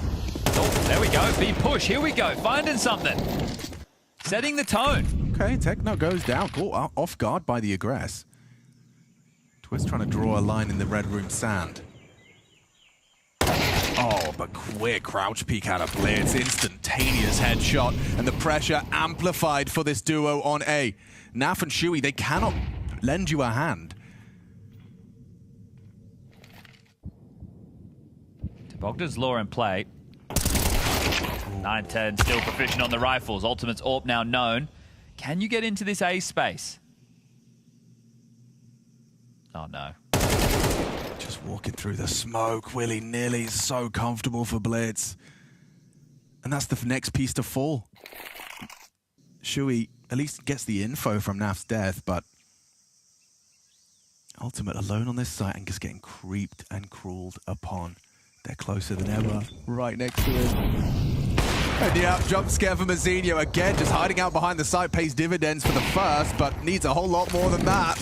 Oh, there we go. B push. Here we go. Finding something. Setting the tone. Okay, Techno goes down. Caught off guard by the aggress. Twist trying to draw a line in the red room sand. Oh, but quick crouch peek out of Blitz. Instantaneous headshot. And the pressure amplified for this duo on A. Naf and Shui, they cannot lend you a hand. Bogdan's Law in play. 9-10 still proficient on the rifles. Ultimate's AWP now known. Can you get into this A space? Oh no. Just walking through the smoke willy-nilly. So comfortable for Blitz. And that's the next piece to fall. Shui at least gets the info from Naf's death, but Ultimate alone on this site and just getting creeped and crawled upon. They're closer than ever, right next to him. And yeah, jump scare for Mazinho again, just hiding out behind the site, pays dividends for the first, but needs a whole lot more than that.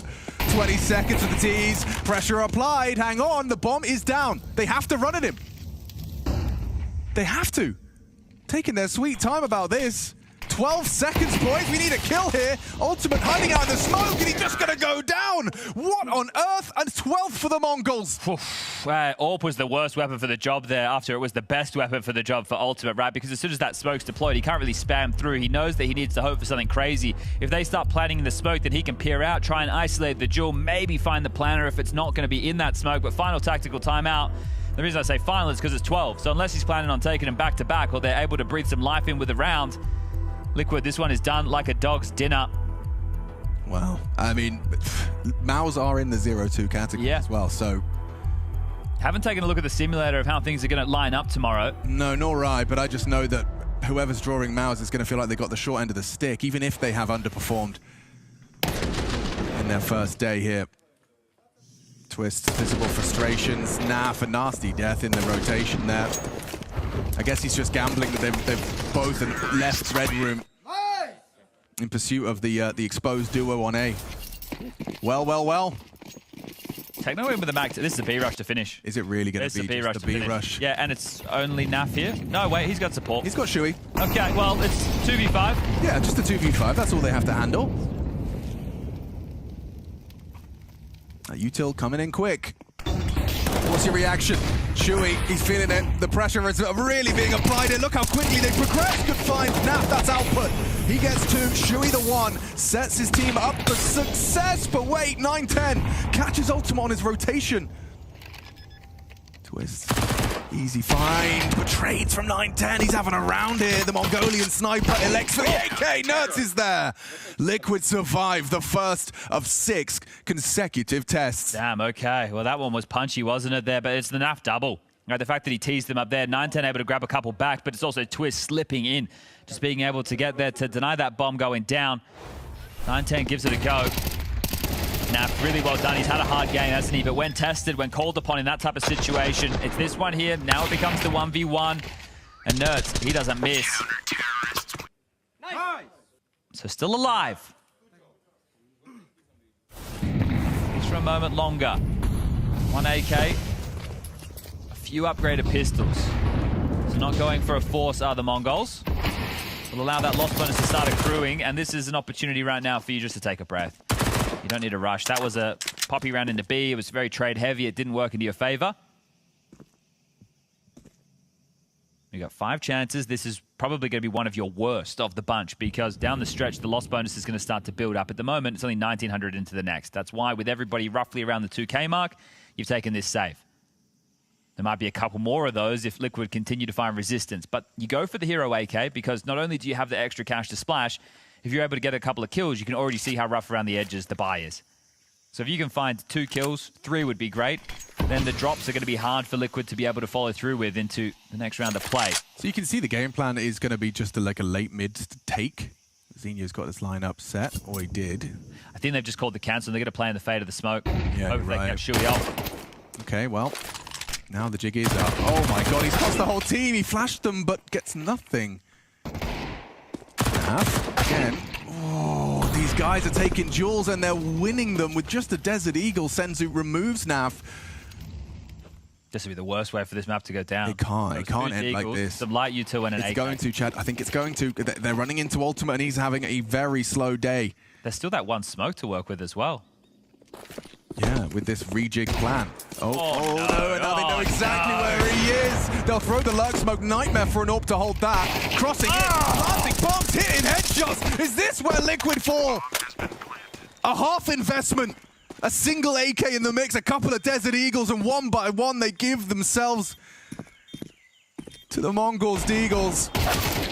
20 seconds of the tease, pressure applied, hang on, the bomb is down. They have to run at him. They have to. Taking their sweet time about this. 12 seconds, boys. We need a kill here. Ultimate hiding out in the smoke, and he's just going to go down. What on earth? And 12th for the Mongols. AWP was the worst weapon for the job there after it was the best weapon for the job for Ultimate, right? Because as soon as that smoke's deployed, he can't really spam through. He knows that he needs to hope for something crazy. If they start planting in the smoke, then he can peer out, try and isolate the duel, maybe find the planner if it's not going to be in that smoke. But final tactical timeout. The reason I say final is because it's 12. So unless he's planning on taking him back-to-back or they're able to breathe some life in with the round, Liquid, this one is done like a dog's dinner. Well, I mean, Maus are in the 0-2 category as well, so... Haven't taken a look at the simulator of how things are going to line up tomorrow. No, nor I, but I just know that whoever's drawing Maus is going to feel like they got the short end of the stick, even if they have underperformed in their first day here. Twist, visible frustrations, Naf, a nasty death in the rotation there. I guess he's just gambling that they've both left Red Room in pursuit of the exposed duo on A. Well. Techno in with the max. This is a B rush to finish. Is it really going to be just a B rush? Yeah, and it's only Naf here. No, wait, he's got support. He's got Shui. Okay, well, it's 2v5. Yeah, just a 2v5. That's all they have to handle. Util coming in quick. What's your reaction? Shui, he's feeling it. The pressure is really being applied. Look how quickly they progress. Good find. Naf, that's output. He gets 2. Shui the 1. Sets his team up for success. But wait, 9-10. Catches Ultimate on his rotation. Twist. Easy find. But trades from 9-10. He's having a round here. The Mongolian sniper elects for the AK. Nerds is there. Liquid survived the first of 6 consecutive tests. Damn, okay. Well, that one was punchy, wasn't it there? But it's the Naf double. Right, the fact that he teased them up there, 9-10 able to grab a couple back, but it's also Twist slipping in. Just being able to get there to deny that bomb going down. 9-10 gives it a go. Naf, really well done. He's had a hard game, hasn't he? But when tested, when called upon in that type of situation, it's this one here. Now it becomes the 1v1. And Nerds, he doesn't miss. Nice. So still alive. Just for a moment longer. 1 AK. A few upgraded pistols. So not going for a force are the Mongols. Will allow that loss bonus to start accruing. And this is an opportunity right now for you just to take a breath. You don't need to rush. That was a poppy round into B. It was very trade heavy. It didn't work into your favor. You got 5 chances. This is probably going to be one of your worst of the bunch because down the stretch, the loss bonus is going to start to build up. At the moment, it's only 1,900 into the next. That's why with everybody roughly around the 2K mark, you've taken this save. There might be a couple more of those if Liquid continue to find resistance. But you go for the hero AK because not only do you have the extra cash to splash, if you're able to get a couple of kills, you can already see how rough around the edges the buy is. So if you can find 2 kills, 3 would be great. Then the drops are going to be hard for Liquid to be able to follow through with into the next round of play. So you can see the game plan is going to be just like a late mid take. Zinho's got this lineup set, or he did. I think they've just called the cancel. They're going to play in the fade of the smoke. Yeah, hopefully they can get Shui off. Okay, well, now the jig is up. Oh my god, he's lost the whole team. He flashed them, but gets nothing. Naf, again. Oh. guys are taking duels and they're winning them with just a Desert Eagle. Senzu removes Naf. This would be the worst way for this map to go down. It can't end like this. Some light U2 and an AK. It's going to, Chad. I think it's going to. They're running into Ultimate and he's having a very slow day. There's still that one smoke to work with as well. Yeah, with this rejig plan. Oh no, and now they know exactly no. where he is. They'll throw the Lurk Smoke Nightmare for an AWP to hold that. Crossing in, planting bombs, hitting headshots. Is this where Liquid fall? A half investment. A single AK in the mix, a couple of Desert Eagles, and one by one they give themselves to the Mongols Deagles.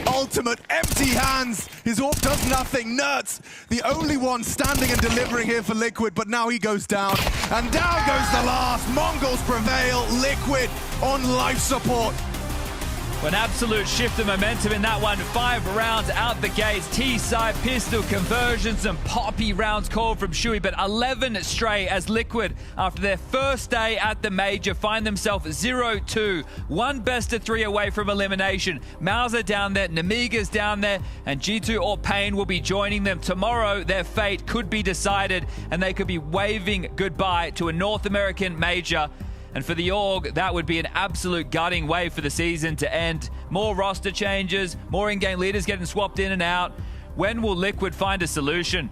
Ultimate, empty hands. His AWP does nothing. Nerds, the only one standing and delivering here for Liquid, but now he goes down. And down goes the last. Mongols prevail. Liquid on life support. An absolute shift of momentum in that one. 5 rounds out the gates. T-side pistol conversions and poppy rounds called from Shui, but 11 straight as Liquid, after their first day at the major, find themselves 0-2. One best of 3 away from elimination. Mauser down there, Namiga's down there, and G2 or Pain will be joining them. Tomorrow, their fate could be decided, and they could be waving goodbye to a North American major. And for the org, that would be an absolute gutting way for the season to end. More roster changes, more in-game leaders getting swapped in and out. When will Liquid find a solution?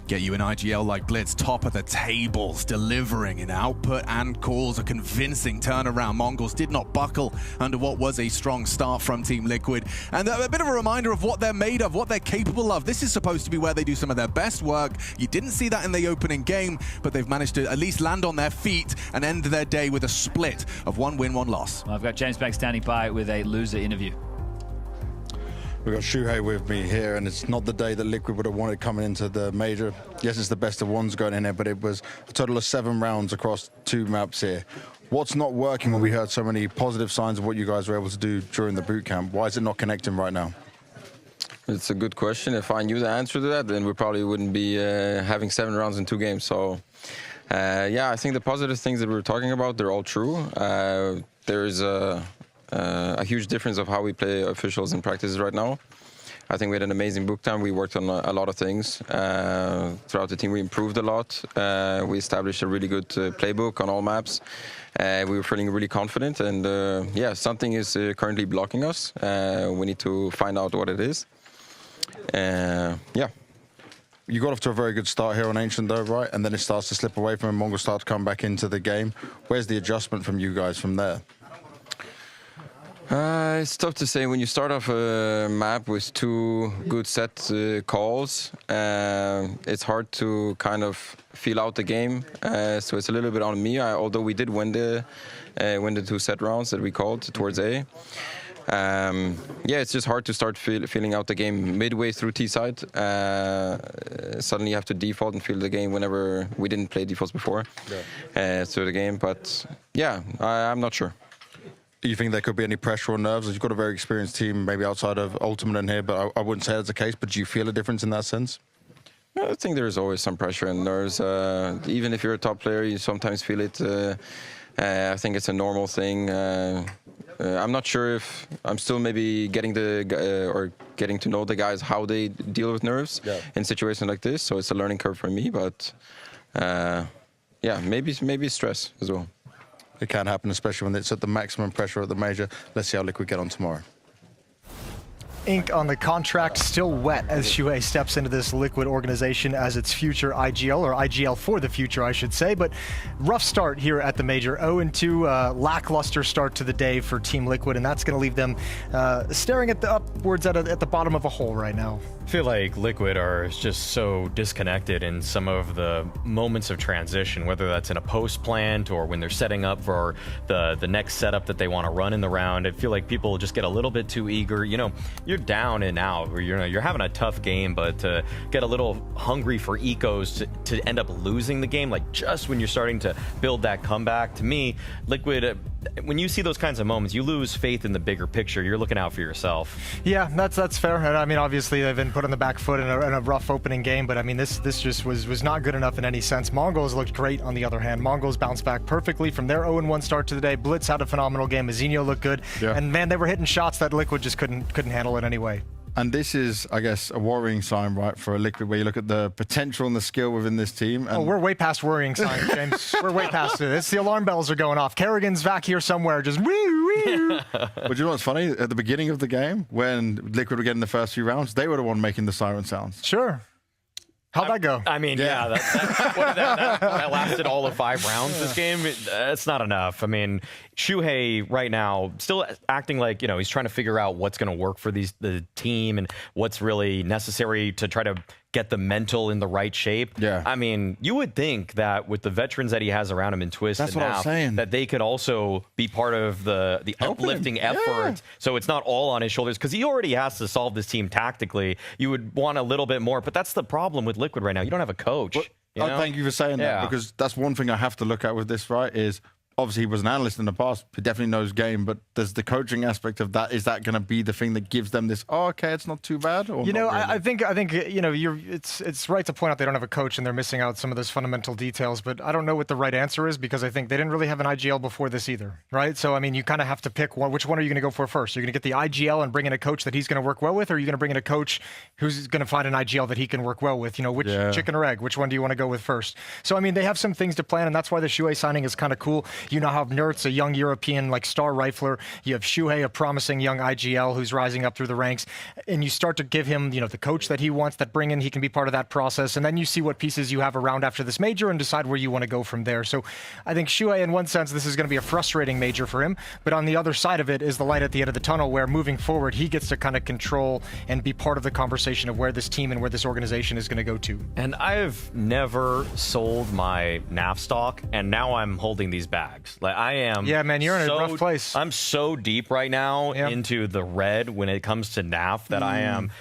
Get you an IGL like Blitz, top of the tables, delivering in output and calls. A convincing turnaround. Mongols did not buckle under what was a strong start from Team Liquid. And a bit of a reminder of what they're made of, what they're capable of. This is supposed to be where they do some of their best work. You didn't see that in the opening game, but they've managed to at least land on their feet and end their day with a split of 1 win, 1 loss. I've got James Banks standing by with a loser interview. We've got Shuhei with me here, and it's not the day that Liquid would have wanted coming into the major. Yes, it's the best of ones going in there, but it was a total of 7 rounds across 2 maps here. What's not working when we heard so many positive signs of what you guys were able to do during the boot camp? Why is it not connecting right now? It's a good question. If I knew the answer to that, then we probably wouldn't be having 7 rounds in 2 games. So, yeah, I think the positive things that we were talking about, they're all true. There's a huge difference of how we play officials in practices right now. I think we had an amazing boot camp. We worked on a lot of things. Throughout the team, we improved a lot. We established a really good playbook on all maps. We were feeling really confident, and yeah, something is currently blocking us. We need to find out what it is. Yeah. You got off to a very good start here on Ancient though, right? And then it starts to slip away from when Mongols start to come back into the game. Where's the adjustment from you guys from there? It's tough to say. When you start off a map with 2 good set calls, it's hard to kind of feel out the game. So it's a little bit on me, although we did win the 2 set rounds that we called towards A. Yeah, it's just hard to start feeling out the game midway through T-side. Suddenly you have to default and feel the game whenever we didn't play defaults before through the game. But yeah, I'm not sure. Do you think there could be any pressure or nerves? You've got a very experienced team, maybe outside of Ultimate in here, but I wouldn't say that's the case. But do you feel a difference in that sense? I think there's always some pressure and nerves. Even if you're a top player, you sometimes feel it. I think it's a normal thing. I'm not sure if I'm still maybe getting getting to know the guys, how they deal with nerves in situations like this. So it's a learning curve for me, but yeah, maybe stress as well. It can happen, especially when it's at the maximum pressure at the major. Let's see how Liquid get on tomorrow. Ink on the contract, still wet as Shuhei steps into this Liquid organization as its future IGL, or IGL for the future, I should say. But rough start here at the major. 0-2, lackluster start to the day for Team Liquid, and that's going to leave them staring at the upwards at the bottom of a hole right now. I feel like Liquid are just so disconnected in some of the moments of transition, whether that's in a post plant or when they're setting up for the next setup that they want to run in the round. I feel like people just get a little bit too eager. You know, you're down and out, or you're having a tough game, but to get a little hungry for ecos to end up losing the game, like just when you're starting to build that comeback. To me, Liquid, when you see those kinds of moments, you lose faith in the bigger picture. You're looking out for yourself. Yeah, that's fair. And I mean, obviously they've been put on the back foot in a rough opening game, but I mean, this just was not good enough in any sense. Mongols looked great on the other hand. Mongols bounced back perfectly from their 0-1 start to the day. Blitz had a phenomenal game. Azinho looked good, and man, they were hitting shots that Liquid just couldn't handle it anyway. And this is, I guess, a worrying sign, right, for a Liquid, where you look at the potential and the skill within this team. And we're way past worrying signs, James. We're way past it. It's the alarm bells are going off. Kerrigan's back here somewhere, just wee. But you know what's funny? At the beginning of the game, when Liquid were getting the first few rounds, they were the one making the siren sounds. Sure. How'd that go? I mean, that lasted all of 5 rounds this game. It's not enough. I mean, Shuhei right now still acting like, he's trying to figure out what's going to work for the team and what's really necessary to try to get the mental in the right shape. Yeah. I mean, you would think that with the veterans that he has around him in Twist That's and what I was saying. that they could also be part of the uplifting effort. Yeah. So it's not all on his shoulders, because he already has to solve this team tactically. You would want a little bit more, but that's the problem with Liquid right now. You don't have a coach. Thank you for saying that, because that's one thing I have to look at with this, right, is obviously he was an analyst in the past. He definitely knows game, but there's the coaching aspect of that. Is that going to be the thing that gives them this? Oh, okay, it's not too bad. Or really? I think it's right to point out they don't have a coach and they're missing out some of those fundamental details. But I don't know what the right answer is, because I think they didn't really have an IGL before this either, right? So I mean, you kind of have to pick one. Which one are you going to go for first? You're going to get the IGL and bring in a coach that he's going to work well with, or are you going to bring in a coach who's going to find an IGL that he can work well with? Which chicken or egg? Which one do you want to go with first? So I mean, they have some things to plan, and that's why the Shuhei signing is kind of cool. You now have Nertz, a young European star rifler. You have Shuhei, a promising young IGL who's rising up through the ranks, and you start to give him, the coach that he wants, that bring in, he can be part of that process, and then you see what pieces you have around after this major and decide where you want to go from there. So I think Shuhei, in one sense, this is going to be a frustrating major for him, but on the other side of it is the light at the end of the tunnel, where moving forward, he gets to kind of control and be part of the conversation of where this team and where this organization is going to go to. And I've never sold my NAF stock, and now I'm holding these bags. I am. Yeah, man, you're in a rough place. I'm so deep right now into the red when it comes to NAF that I am.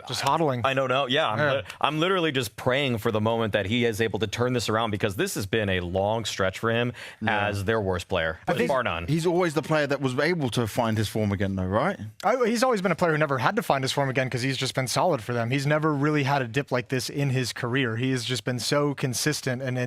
Just hodling. I don't know. Yeah, I'm literally just praying for the moment that he is able to turn this around, because this has been a long stretch for him as their worst player, bar none. He's always the player that was able to find his form again, though, right? He's always been a player who never had to find his form again, because he's just been solid for them. He's never really had a dip like this in his career. He has just been so consistent, and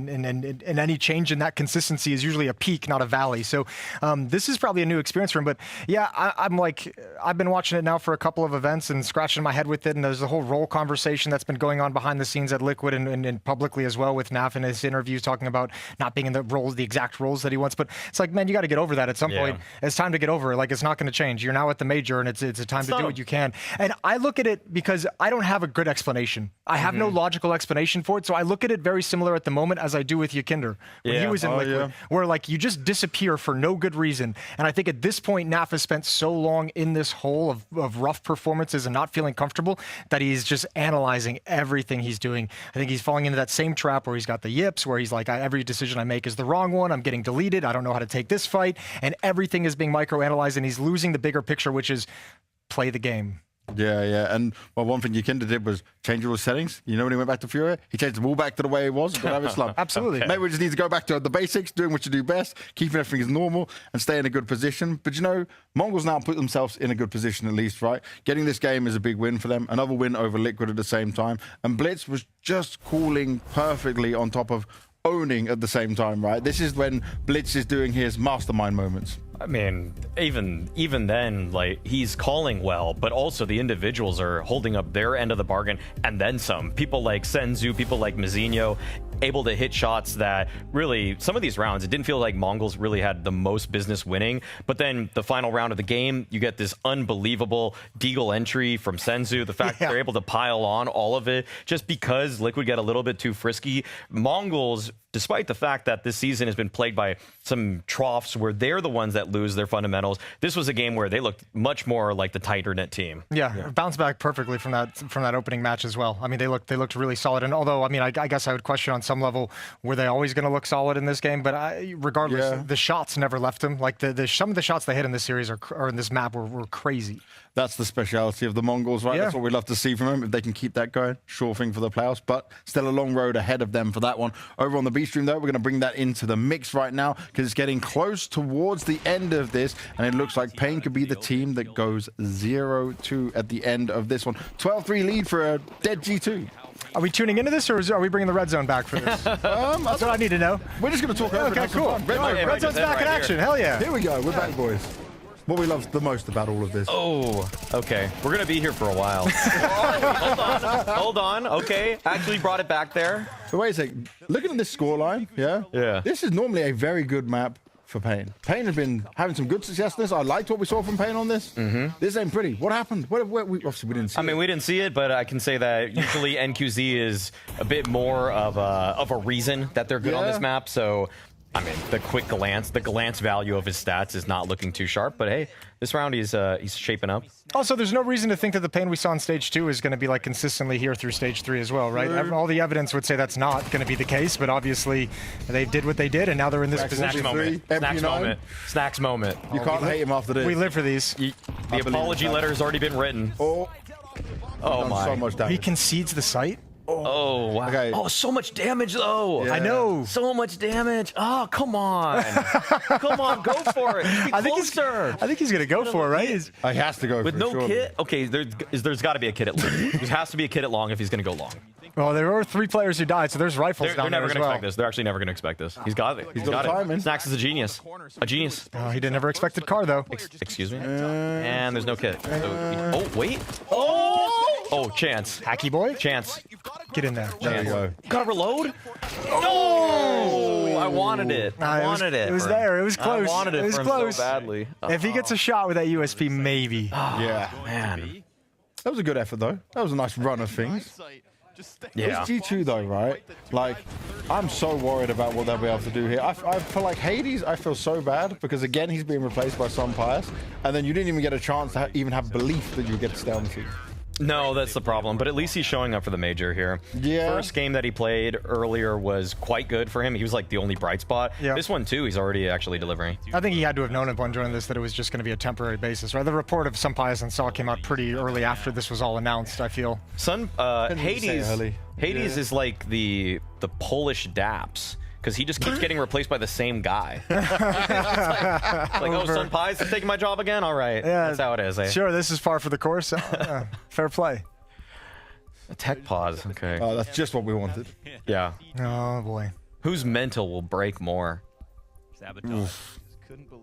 any change in that consistency is usually a peak, not a valley. So this is probably a new experience for him. But yeah, I've been watching it now for a couple of events and scratching my head with it, and there's a whole role conversation that's been going on behind the scenes at Liquid and publicly as well, with NAF in his interviews talking about not being in the exact roles that he wants. But it's like, man, you got to get over that at some point. It's time to get over it. It's not going to change. You're now at the major, and it's a time to do what you can. And I look at it because I don't have a good explanation. I have no logical explanation for it, so I look at it very similar at the moment as I do with Yakinder when he was in Liquid, where you just disappear for no good reason. And I think at this point, NAF has spent so long in this hole of rough performances and not feeling comfortable that he's just analyzing everything he's doing. I think he's falling into that same trap where he's got the yips, where he's like, every decision I make is the wrong one. I'm getting deleted. I don't know how to take this fight. And everything is being microanalyzed, and he's losing the bigger picture, which is play the game. Yeah. And one thing Yakinder did was change all the settings. When he went back to Fury, he changed the wall back to the way it was. Got have his slump. Absolutely. Maybe we just need to go back to the basics, doing what you do best, keeping everything as normal, and stay in a good position. But Mongols now put themselves in a good position, at least, right? Getting this game is a big win for them. Another win over Liquid at the same time. And Blitz was just calling perfectly on top of owning at the same time, right? This is when Blitz is doing his mastermind moments. I mean, even then, he's calling well, but also the individuals are holding up their end of the bargain and then some. People like Senzu, people like Mizinho, able to hit shots that really, some of these rounds, it didn't feel like Mongols really had the most business winning. But then the final round of the game, you get this unbelievable Deagle entry from Senzu. The fact that they're able to pile on all of it just because Liquid get a little bit too frisky. Mongols, despite the fact that this season has been plagued by some troughs where they're the ones that lose their fundamentals, this was a game where they looked much more like the tighter knit team. Yeah, bounced back perfectly from that opening match as well. I mean, they looked really solid. And although, I mean, I guess I would question on some level, were they always going to look solid in this game? But regardless, the shots never left them. Some of the shots they hit in this series or in this map were crazy. That's the speciality of the Mongols, right? That's what we'd love to see from them. If they can keep that going, sure thing for the playoffs, but still a long road ahead of them for that one. Over on the B stream, though, we're going to bring that into the mix right now because it's getting close towards the end of this, and it looks like Pain could be the team that goes 0-2 at the end of this one. 12-3 lead for a dead G2. Are we tuning into this, or are we bringing the red zone back for this? That's what I need to know. We're just going to talk over it. Okay, cool. Red zone's back in action. Hell yeah. Here we go. We're back, boys. What we love the most about all of this. Oh, okay. We're going to be here for a while. Hold on. Hold on. Okay. Actually brought it back there. So wait a second. Looking at this scoreline, Yeah. this is normally a very good map for Pain. Pain has been having some good success in this. I liked what we saw from Pain on this. This ain't pretty. What happened? Obviously, we didn't see it. I mean, we didn't see it, but I can say that usually NQZ is a bit more of a reason that they're good on this map. So, I mean, the glance value of his stats is not looking too sharp. But hey, this round he's shaping up. Also, there's no reason to think that the Pain we saw in stage 2 is going to be like consistently here through stage 3 as well, right? All the evidence would say that's not going to be the case, but obviously they did what they did, and now they're in this position. Snacks moment. You can't hate him after this. We live for these. The apology letter has already been written. Oh my. So much damage. He concedes the site? Oh, wow. Okay. Oh, so much damage, though. Yeah. I know. So much damage. Oh, come on. Come on, go for it. I think he's going to go for it, right? He has to go With for no it, surely. kit? Okay, there's got to be a kit at long. There has to be a kit at long if he's going to go long. Well, there were 3 players who died, so there's rifles They're down there never as going to well. expect this. They're actually never going to expect this. He's got it. He's got timing. it. Snacks is a genius. A genius. Oh, he never expected car, though. Excuse me? And there's no kit. Oh, wait. Oh, chance. Hacky boy? Chance. Get in there. There we go. Gotta reload? No! I wanted it. I wanted it. It was there. It was close. I wanted it, it was for him close. so badly. If he gets a shot with that USP, maybe. Yeah. Man. That was a good effort, though. That was a nice run of things. Yeah. It's G2, though, right? Like, I'm so worried about what they'll be able to do here. I feel like Hades, I feel so bad because, again, he's being replaced by Sun Pius, and then you didn't even get a chance to even have belief that you get to stay on the team. No, that's the problem. But at least he's showing up for the major here. Yeah. First game that he played earlier was quite good for him. He was like the only bright spot. Yeah. This one, too, he's already actually delivering. I think he had to have known upon joining this that it was just going to be a temporary basis, right? The report of Sunpius and Saw came out pretty early after this was all announced, I feel. Hades is like the Polish Daps. Because he just keeps getting replaced by the same guy. it's like, oh, Sun Pies is taking my job again? All right. Yeah, that's how it is. Eh? Sure, this is par for the course. Fair play. A tech pause. Okay. Oh, that's just what we wanted. Yeah. Oh, boy. Whose mental will break more?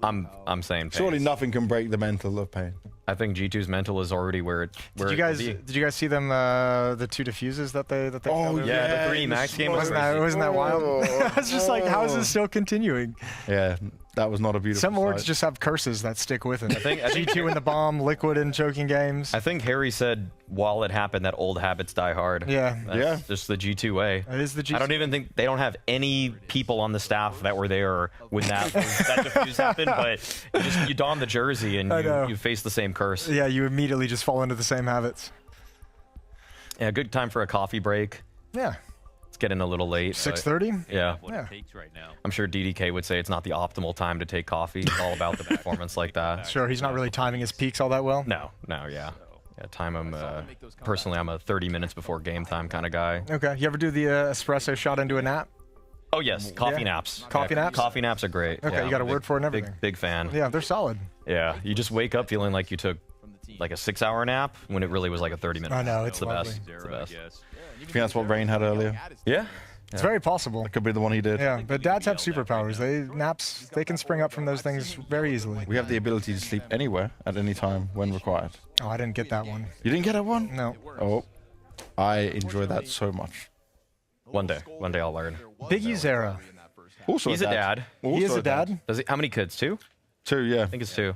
I'm saying Pace. Surely nothing can break the mental of Pain. I think G2's mental is already where it. Did you guys see them the 2 diffuses that they? Oh yeah, the 3 max game wasn't that wild? I was just like, how is this still continuing? Yeah, that was not a beautiful. Some orgs sight. just have curses that stick with it. I think G2 in the bomb, Liquid in choking games. I think Harry said while it happened that old habits die hard. Yeah. That's just the G2 way. It is the G2. I don't even think they don't have any people on the staff that were there when that defuse happened, but you don the jersey and you face the same curse. Yeah, you immediately just fall into the same habits. Yeah, good time for a coffee break. Yeah. It's getting a little late. 6:30? Yeah. Yeah. I'm sure DDK would say it's not the optimal time to take coffee. It's all about the performance like that. Sure, he's not really timing his peaks all that well. No, yeah. Time him. Personally, I'm a 30 minutes before game time kind of guy. Okay. You ever do the espresso shot into a nap? Oh yes, coffee naps. Coffee naps? Coffee naps are great. Okay, yeah, you got a word for it and everything. Big fan. Yeah, they're solid. Yeah, you just wake up feeling like you took like a 6-hour nap when it really was like a 30-minute. I know, it's the lovely. best. It's the best. You think that's what Rain had earlier? Yeah. It's very possible. That could be the one he did. Yeah, but dads have superpowers. Naps, they can spring up from those things very easily. We have the ability to sleep anywhere at any time when required. Oh, I didn't get that one. You didn't get that one? No. Oh, I enjoy that so much. One day I'll learn. Big Uzera. Also He's a dad. He is a dad. Does he? How many kids? 2? 2, yeah. I think it's 2.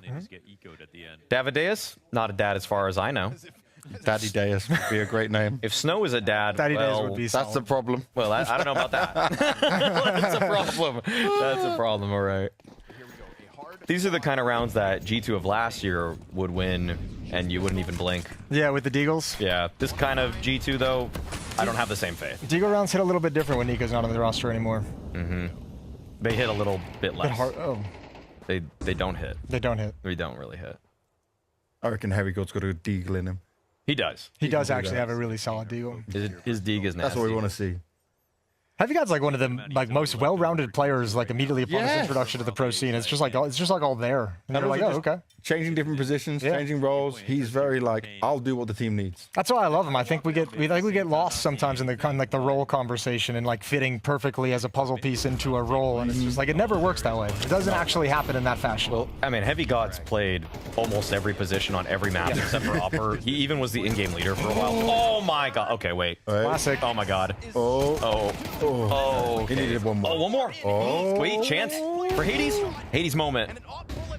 Davideus, not a dad as far as I know. Daddy Deus would be a great name. If Snow is a dad, Daddy well, Days would be That's the problem. Well, I don't know about that. That's a problem. That's a problem, all right. These are the kind of rounds that G2 of last year would win, and you wouldn't even blink. Yeah, with the Deagles. Yeah, this kind of G2, though, I don't have the same faith. Deagle rounds hit a little bit different when Nico's not on the roster anymore. Mm-hmm. They hit a little bit less. Oh, They don't hit. they don't hit. They don't really hit. I reckon Heavy God's got a Deagle in him. He does. He does can do actually that. have a really solid Deagle. His Deag is nasty. That's what we want to see. Heavy God's like one of the most well-rounded players, like immediately upon his introduction to the pro scene. It's just like all there. And you're like, oh, okay. Changing different positions, changing roles. He's very like, I'll do what the team needs. That's why I love him. I think we get lost sometimes in the kind of like the role conversation and like fitting perfectly as a puzzle piece into a role, and it's just like it never works that way. It doesn't actually happen in that fashion. Well, I mean, Heavy God's played almost every position on every map except for Upper. He even was the in-game leader for a while. Oh my god. Okay, wait. Classic. Oh my god. Oh. Okay. He needed one more. Oh, one more. Oh. Wait, chance for Hades. Hades moment.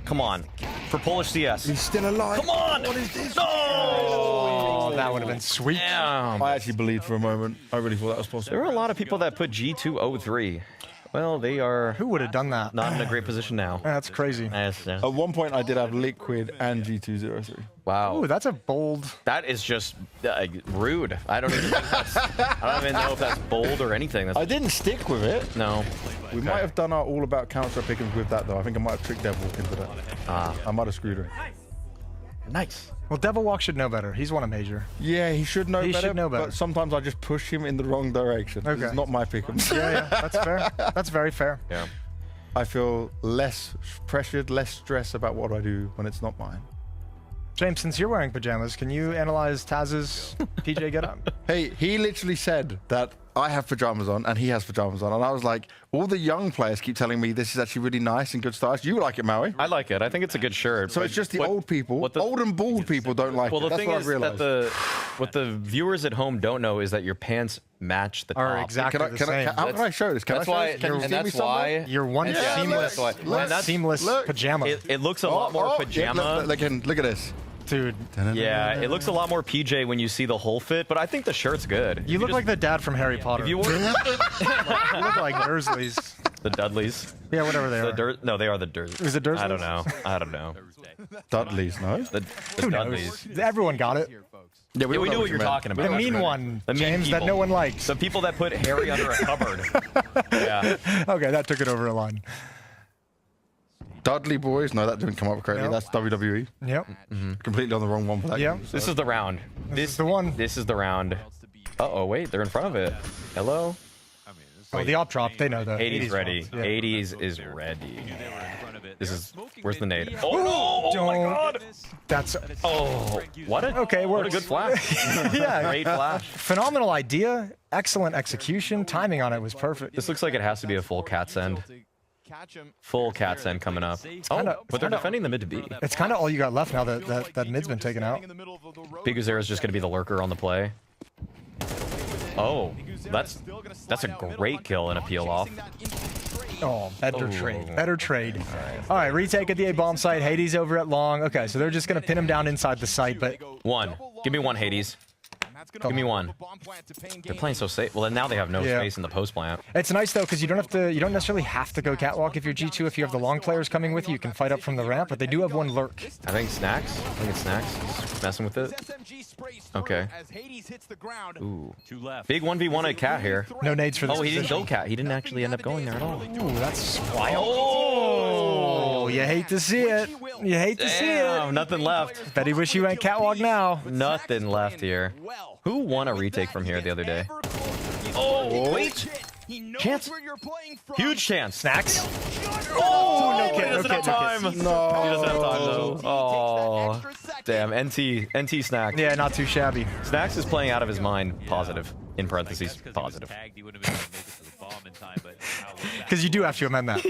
Come on. For Polish CS. He's still alive. Come on. What is this? No. Oh, that would have been sweet. Damn. I actually believed for a moment. I really thought that was possible. There were a lot of people that put G203. Well, they are. Who would have done that? Not in a great position now. That's crazy. Yes. At one point, I did have Liquid and G203. Wow. Ooh, that's a bold. That is just rude. I don't even think that's. I don't even know if that's bold or anything. That's I didn't stick with it. No. We might have done our all about counter pickings with that though. I think I might have tricked Devil into that. I might have screwed her. Nice. Well, Devil Walk should know better. He's won a major. Yeah, he should know better. Should know better. But sometimes I just push him in the wrong direction. Okay. It's not my pick 'em. Yeah, that's fair. That's very fair. Yeah. I feel less pressured, less stress about what I do when it's not mine. James, since you're wearing pajamas, can you analyze Taz's PJ getup? Hey, he literally said that I have pajamas on and he has pajamas on. And I was like, all the young players keep telling me this is actually really nice and good styles. You like it, Maui? I like it. I think it's a good shirt. So it's just the old people, old and bald people don't like well, it. the That's thing what is I've realized. that what the viewers at home don't know is that your pants match the top. Are exactly the same. How can I show this? Can that's I show why, this? Can you and see that's me somewhere? why You're one seamless pajama. It looks a lot more pajama. Look at this. Dude. Yeah, it looks a lot more PJ when you see the whole fit, but I think the shirt's good. You look like the dad from Harry Potter. If you wore you look like Dursleys. the Dudleys. Yeah, whatever they are. No, they are the Dursleys. Is it Dursleys? I don't know. Dudleys, no? The Who Dudleys. knows? Everyone got it. Yeah, we know what you're talking about. The mean one, The mean James, that people. no one likes. The people that put Harry under a cupboard. Yeah. Okay, that took it over a line. Dudley Boys? No, that didn't come up correctly. Nope. That's WWE. Yep. Completely on the wrong one for that. Yep. game, so. This is the round. This is the one. This is the round. Uh-oh, wait, they're in front of it. Hello? Oh, the op drop, they know though. 80's ready. Yeah. 80's is ready. This is, where's the nade? Oh no! Oh my god! That's, Oh, what a, okay, what a works. good flash. Yeah. Great flash. Phenomenal idea, excellent execution, timing on it was perfect. This looks like it has to be a full cat's end. Full cat's end coming up. kinda- But they're defending the mid to B. It's kind of all you got left now that mid's been taken out. Big Uzera is just going to be the lurker on the play. Oh, that's a great kill and a peel off. Oh, better trade. Better trade. All right, retake at the A bomb site. Hades over at long. Okay, so they're just going to pin him down inside the site, but One. Give me one, Hades. Give me one. They're playing so safe. Well, then now they have no Yeah. space in the post plant. it's nice though because you don't necessarily have to go catwalk if you're G2. If you have the long players coming with you, you can fight up from the ramp, but they do have one lurk. I think Snacks. I think it's Snacks. He's messing with it. Okay. Ooh. Big 1v1 at Cat here. No nades for this Oh, he didn't position. go Cat. He didn't actually end up going there at all. Ooh, that's wild. Oh, you hate to see it. You hate to see Damn, it. nothing left. Bet he wish you went catwalk now. Nothing left here. Who won a retake from here the other day? Oh, wait. Chance. Huge chance. Snacks. Oh, no kid, he doesn't no have kid, no time. kid. He doesn't have time, though. Oh, damn. NT Snack. Yeah, not too shabby. Snacks is playing out of his mind. Positive. In parentheses, positive. Because you do have to amend that.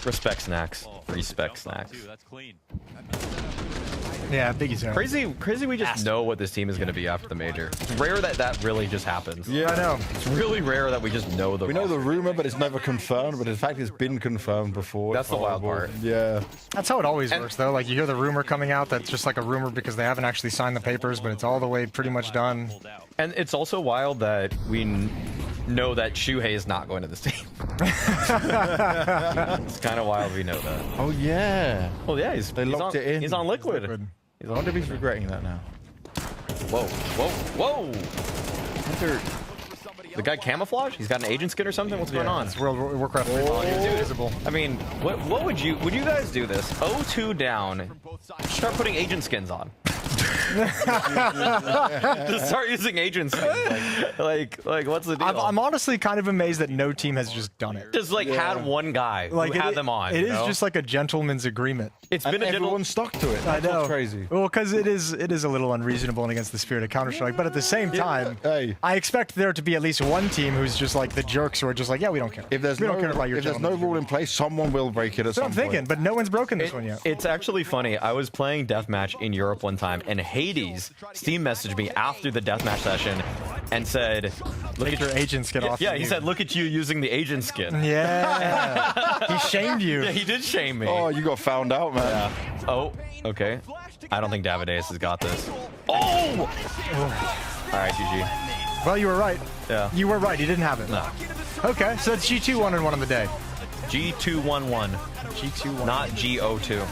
Respect Snacks. Respect Snacks. Yeah, Biggie zone. Crazy we just know what this team is going to be after the major. It's rare that really just happens. Yeah, I know. It's really rare that we just know the We know the rumor, but it's never confirmed. But in fact, it's been confirmed before. That's the wild part. Yeah. That's how it always works, though. Like, you hear the rumor coming out that's just like a rumor because they haven't actually signed the papers, but it's all the way pretty much done. And it's also wild that we know that Shuhei is not going to this team. It's kind of wild we know that. Oh yeah. Well, yeah, he's locked it in. He's on Liquid. I wonder if he's regretting that now. Whoa, whoa, whoa! The guy camouflage? He's got an agent skin or something? What's going on? It's World of Warcraft 3 mod. You're invisible. I mean, what would you guys do this? 0-2 down. Start putting agent skins on. Just start using agent skins. Like what's the deal? I'm honestly kind of amazed that no team has just done it. Just like had one guy who had them on. It is just like a gentleman's agreement. It's been a everyone stuck to it. I That's know. what's crazy. Well, because it is a little unreasonable and against the spirit of Counter-Strike. But at the same time, I expect there to be at least one team who's just like the jerks who are just like, yeah, we don't care. If there's we don't care about your if there's no rule in place, someone will break it at That's what some I'm thinking, point. but no one's broken this one yet. It's actually funny. I was playing Deathmatch in Europe one time, and Hades Steam messaged me after the Deathmatch session and said, "Look at your agent skin off." Yeah, he said, "Look at you using the agent skin." Yeah, he shamed you. Yeah, he did shame me. Oh, you got found out, man. Yeah. Oh, okay. I don't think Davideus has got this. Oh! All right, GG. Well, you were right. Yeah. You were right. He didn't have it. No. Okay, so it's G2 1-1 on the day. G211. G2-1. Not G02.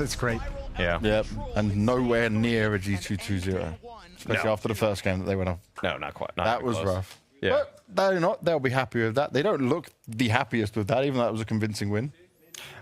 It's great. Yeah. Yep. And nowhere near a G220, especially after the first game that they went on. No, not quite. Not that even was close. rough. Yeah. But they'll be happy with that. They don't look the happiest with that, even though that was a convincing win.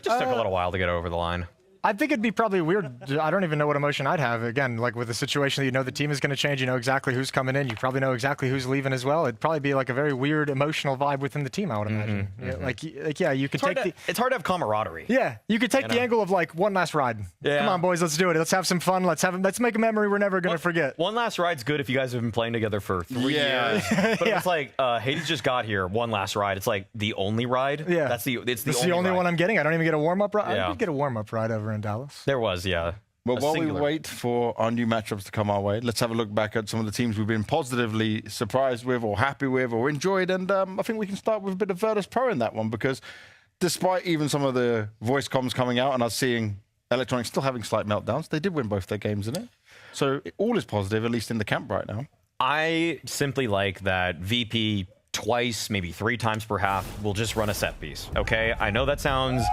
Just took a little while to get over the line. I think it'd be probably weird. I don't even know what emotion I'd have. Again, like with the situation that you know the team is going to change, you know exactly who's coming in, you probably know exactly who's leaving as well. It'd probably be like a very weird emotional vibe within the team, I would imagine. Yeah, like yeah, you could take It's hard to have camaraderie. Yeah, you could take the angle of like one last ride. Yeah. Come on, boys, let's do it. Let's have some fun. Let's make a memory we're never going to forget. One last ride's good if you guys have been playing together for 3 years. But if it's like Hades just got here, one last ride. It's like the only ride. Yeah, it's the only ride. one I'm getting. I don't even get a warm up ride. Yeah. I did get a warm up ride over in Dallas. There was, yeah. Well, while we singular. wait for our new matchups to come our way, let's have a look back at some of the teams we've been positively surprised with or happy with or enjoyed. And I think we can start with a bit of Virtus Pro in that one, because despite even some of the voice comms coming out and us seeing Electronic still having slight meltdowns, they did win both their games in it. So all is positive, at least in the camp right now. I simply like that VP twice, maybe 3 times per half will just run a set piece, okay? I know that sounds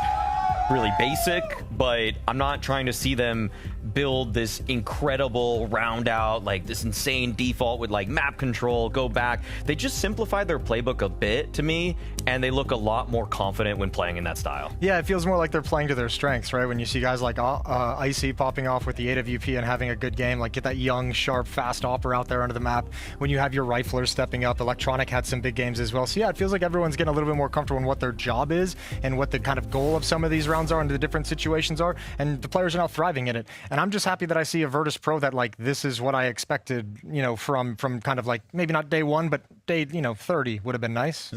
really basic, but I'm not trying to see them build this incredible round out, like this insane default with like map control, go back. They just simplified their playbook a bit to me, and they look a lot more confident when playing in that style. Yeah, it feels more like they're playing to their strengths, right? When you see guys like Icy popping off with the AWP and having a good game, like get that young, sharp, fast Opper out there under the map. When you have your riflers stepping up, Electronic had some big games as well. So yeah, it feels like everyone's getting a little bit more comfortable in what their job is and what the kind of goal of some of these rounds are and the different situations are, and the players are now thriving in it. And I'm just happy that I see a Virtus Pro that like this is what I expected, you know, from kind of like maybe not day 1, but day 30 would have been nice.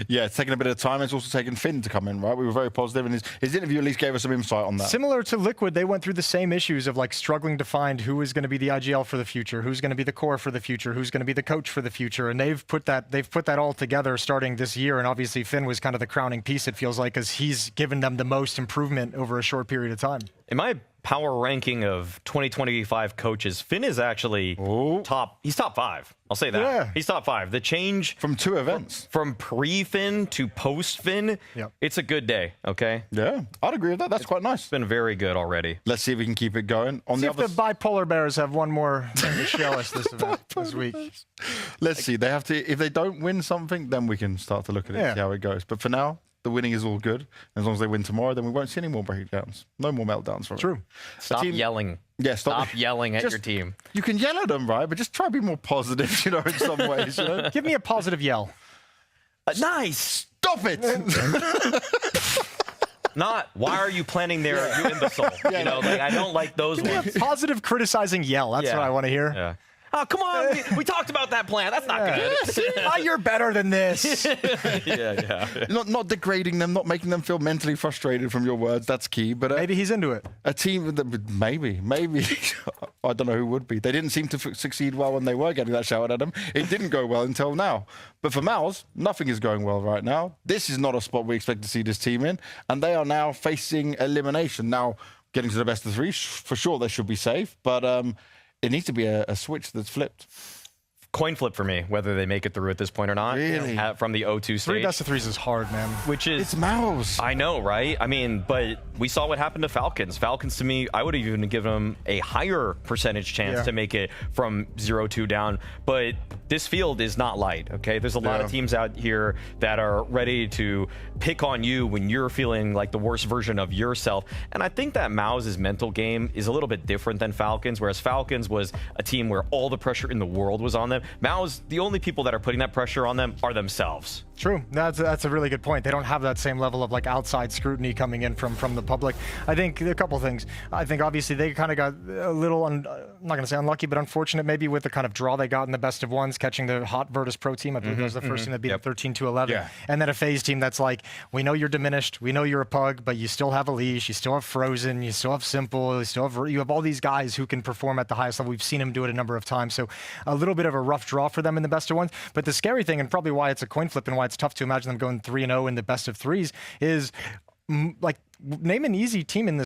Yeah, it's taken a bit of time. It's also taken Finn to come in, right? We were very positive, and his interview at least gave us some insight on that. Similar to Liquid, they went through the same issues of like struggling to find who is going to be the IGL for the future, who's going to be the core for the future, who's going to be the coach for the future, and they've put that all together starting this year. And obviously Finn was kind of the crowning piece, it feels like, because he's given them the most improvement over a short period of time. In my power ranking of 2025 coaches, Finn is actually he's top 5. I'll say that. Yeah. He's top 5. The change from 2 events, from pre-Finn to post-Finn, it's a good day, okay? Yeah, I'd agree with that. That's quite nice. It's been very good already. Let's see if we can keep it going. On See the if other the bipolar bears have one more thing to show us this event this week. Let's see. They have to. If they don't win something, then we can start to look at it, Yeah. see how it goes. But for now, the winning is all good. As long as they win tomorrow, then we won't see any more breakdowns. No more meltdowns from True. it. Stop yelling. Yeah, Stop yelling at Just- your team. You can yell at them, right? But just try to be more positive, in some ways. Give me a positive yell. Nice. Stop it. Not, why are you planning there, you imbecile? You know, like, I don't like those Give me ones. a positive criticizing yell. That's Yeah. what I want to hear. Yeah. Oh, come on. We talked about that plan. That's not good. You're better than this. Yeah. not degrading them, not making them feel mentally frustrated from your words. That's key. But Maybe he's into it. a team that maybe I don't know who would be. They didn't seem to succeed well when they were getting that shout at them. It didn't go well until now. But for Mouse, nothing is going well right now. This is not a spot we expect to see this team in, and they are now facing elimination. Now, getting to the best of 3, for sure they should be safe, but it needs to be a switch that's flipped. coin flip for me whether they make it through at this point or not. Really? From the O2 stage. 3 best of 3s is hard, man. Which is... It's MOUZ. I know, right? I mean, but we saw what happened to Falcons. Falcons, to me, I would have even given them a higher percentage chance to make it from 0-2 down. But this field is not light, okay? There's a lot of teams out here that are ready to pick on you when you're feeling like the worst version of yourself. And I think that MOUZ's mental game is a little bit different than Falcons, whereas Falcons was a team where all the pressure in the world was on them. MOUZ, the only people that are putting that pressure on them are themselves. True. That's a really good point. They don't have that same level of like outside scrutiny coming in from the public. I think a couple things. I think obviously they kind of got a little, I'm not going to say unlucky, but unfortunate maybe with the kind of draw they got in the best of ones, catching the hot Virtus Pro team. I believe that was the first team that beat them 13-11. Yeah. And then a FaZe team that's like, we know you're diminished, we know you're a pug, but you still have a leash, you still have Frozen, you still have Simple, you have all these guys who can perform at the highest level. We've seen him do it a number of times. So a little bit of a rough draw for them in the best of ones. But the scary thing, and probably why it's a coin flip and why it's tough to imagine them going 3-0 in the best of 3s, is like, name an easy team in this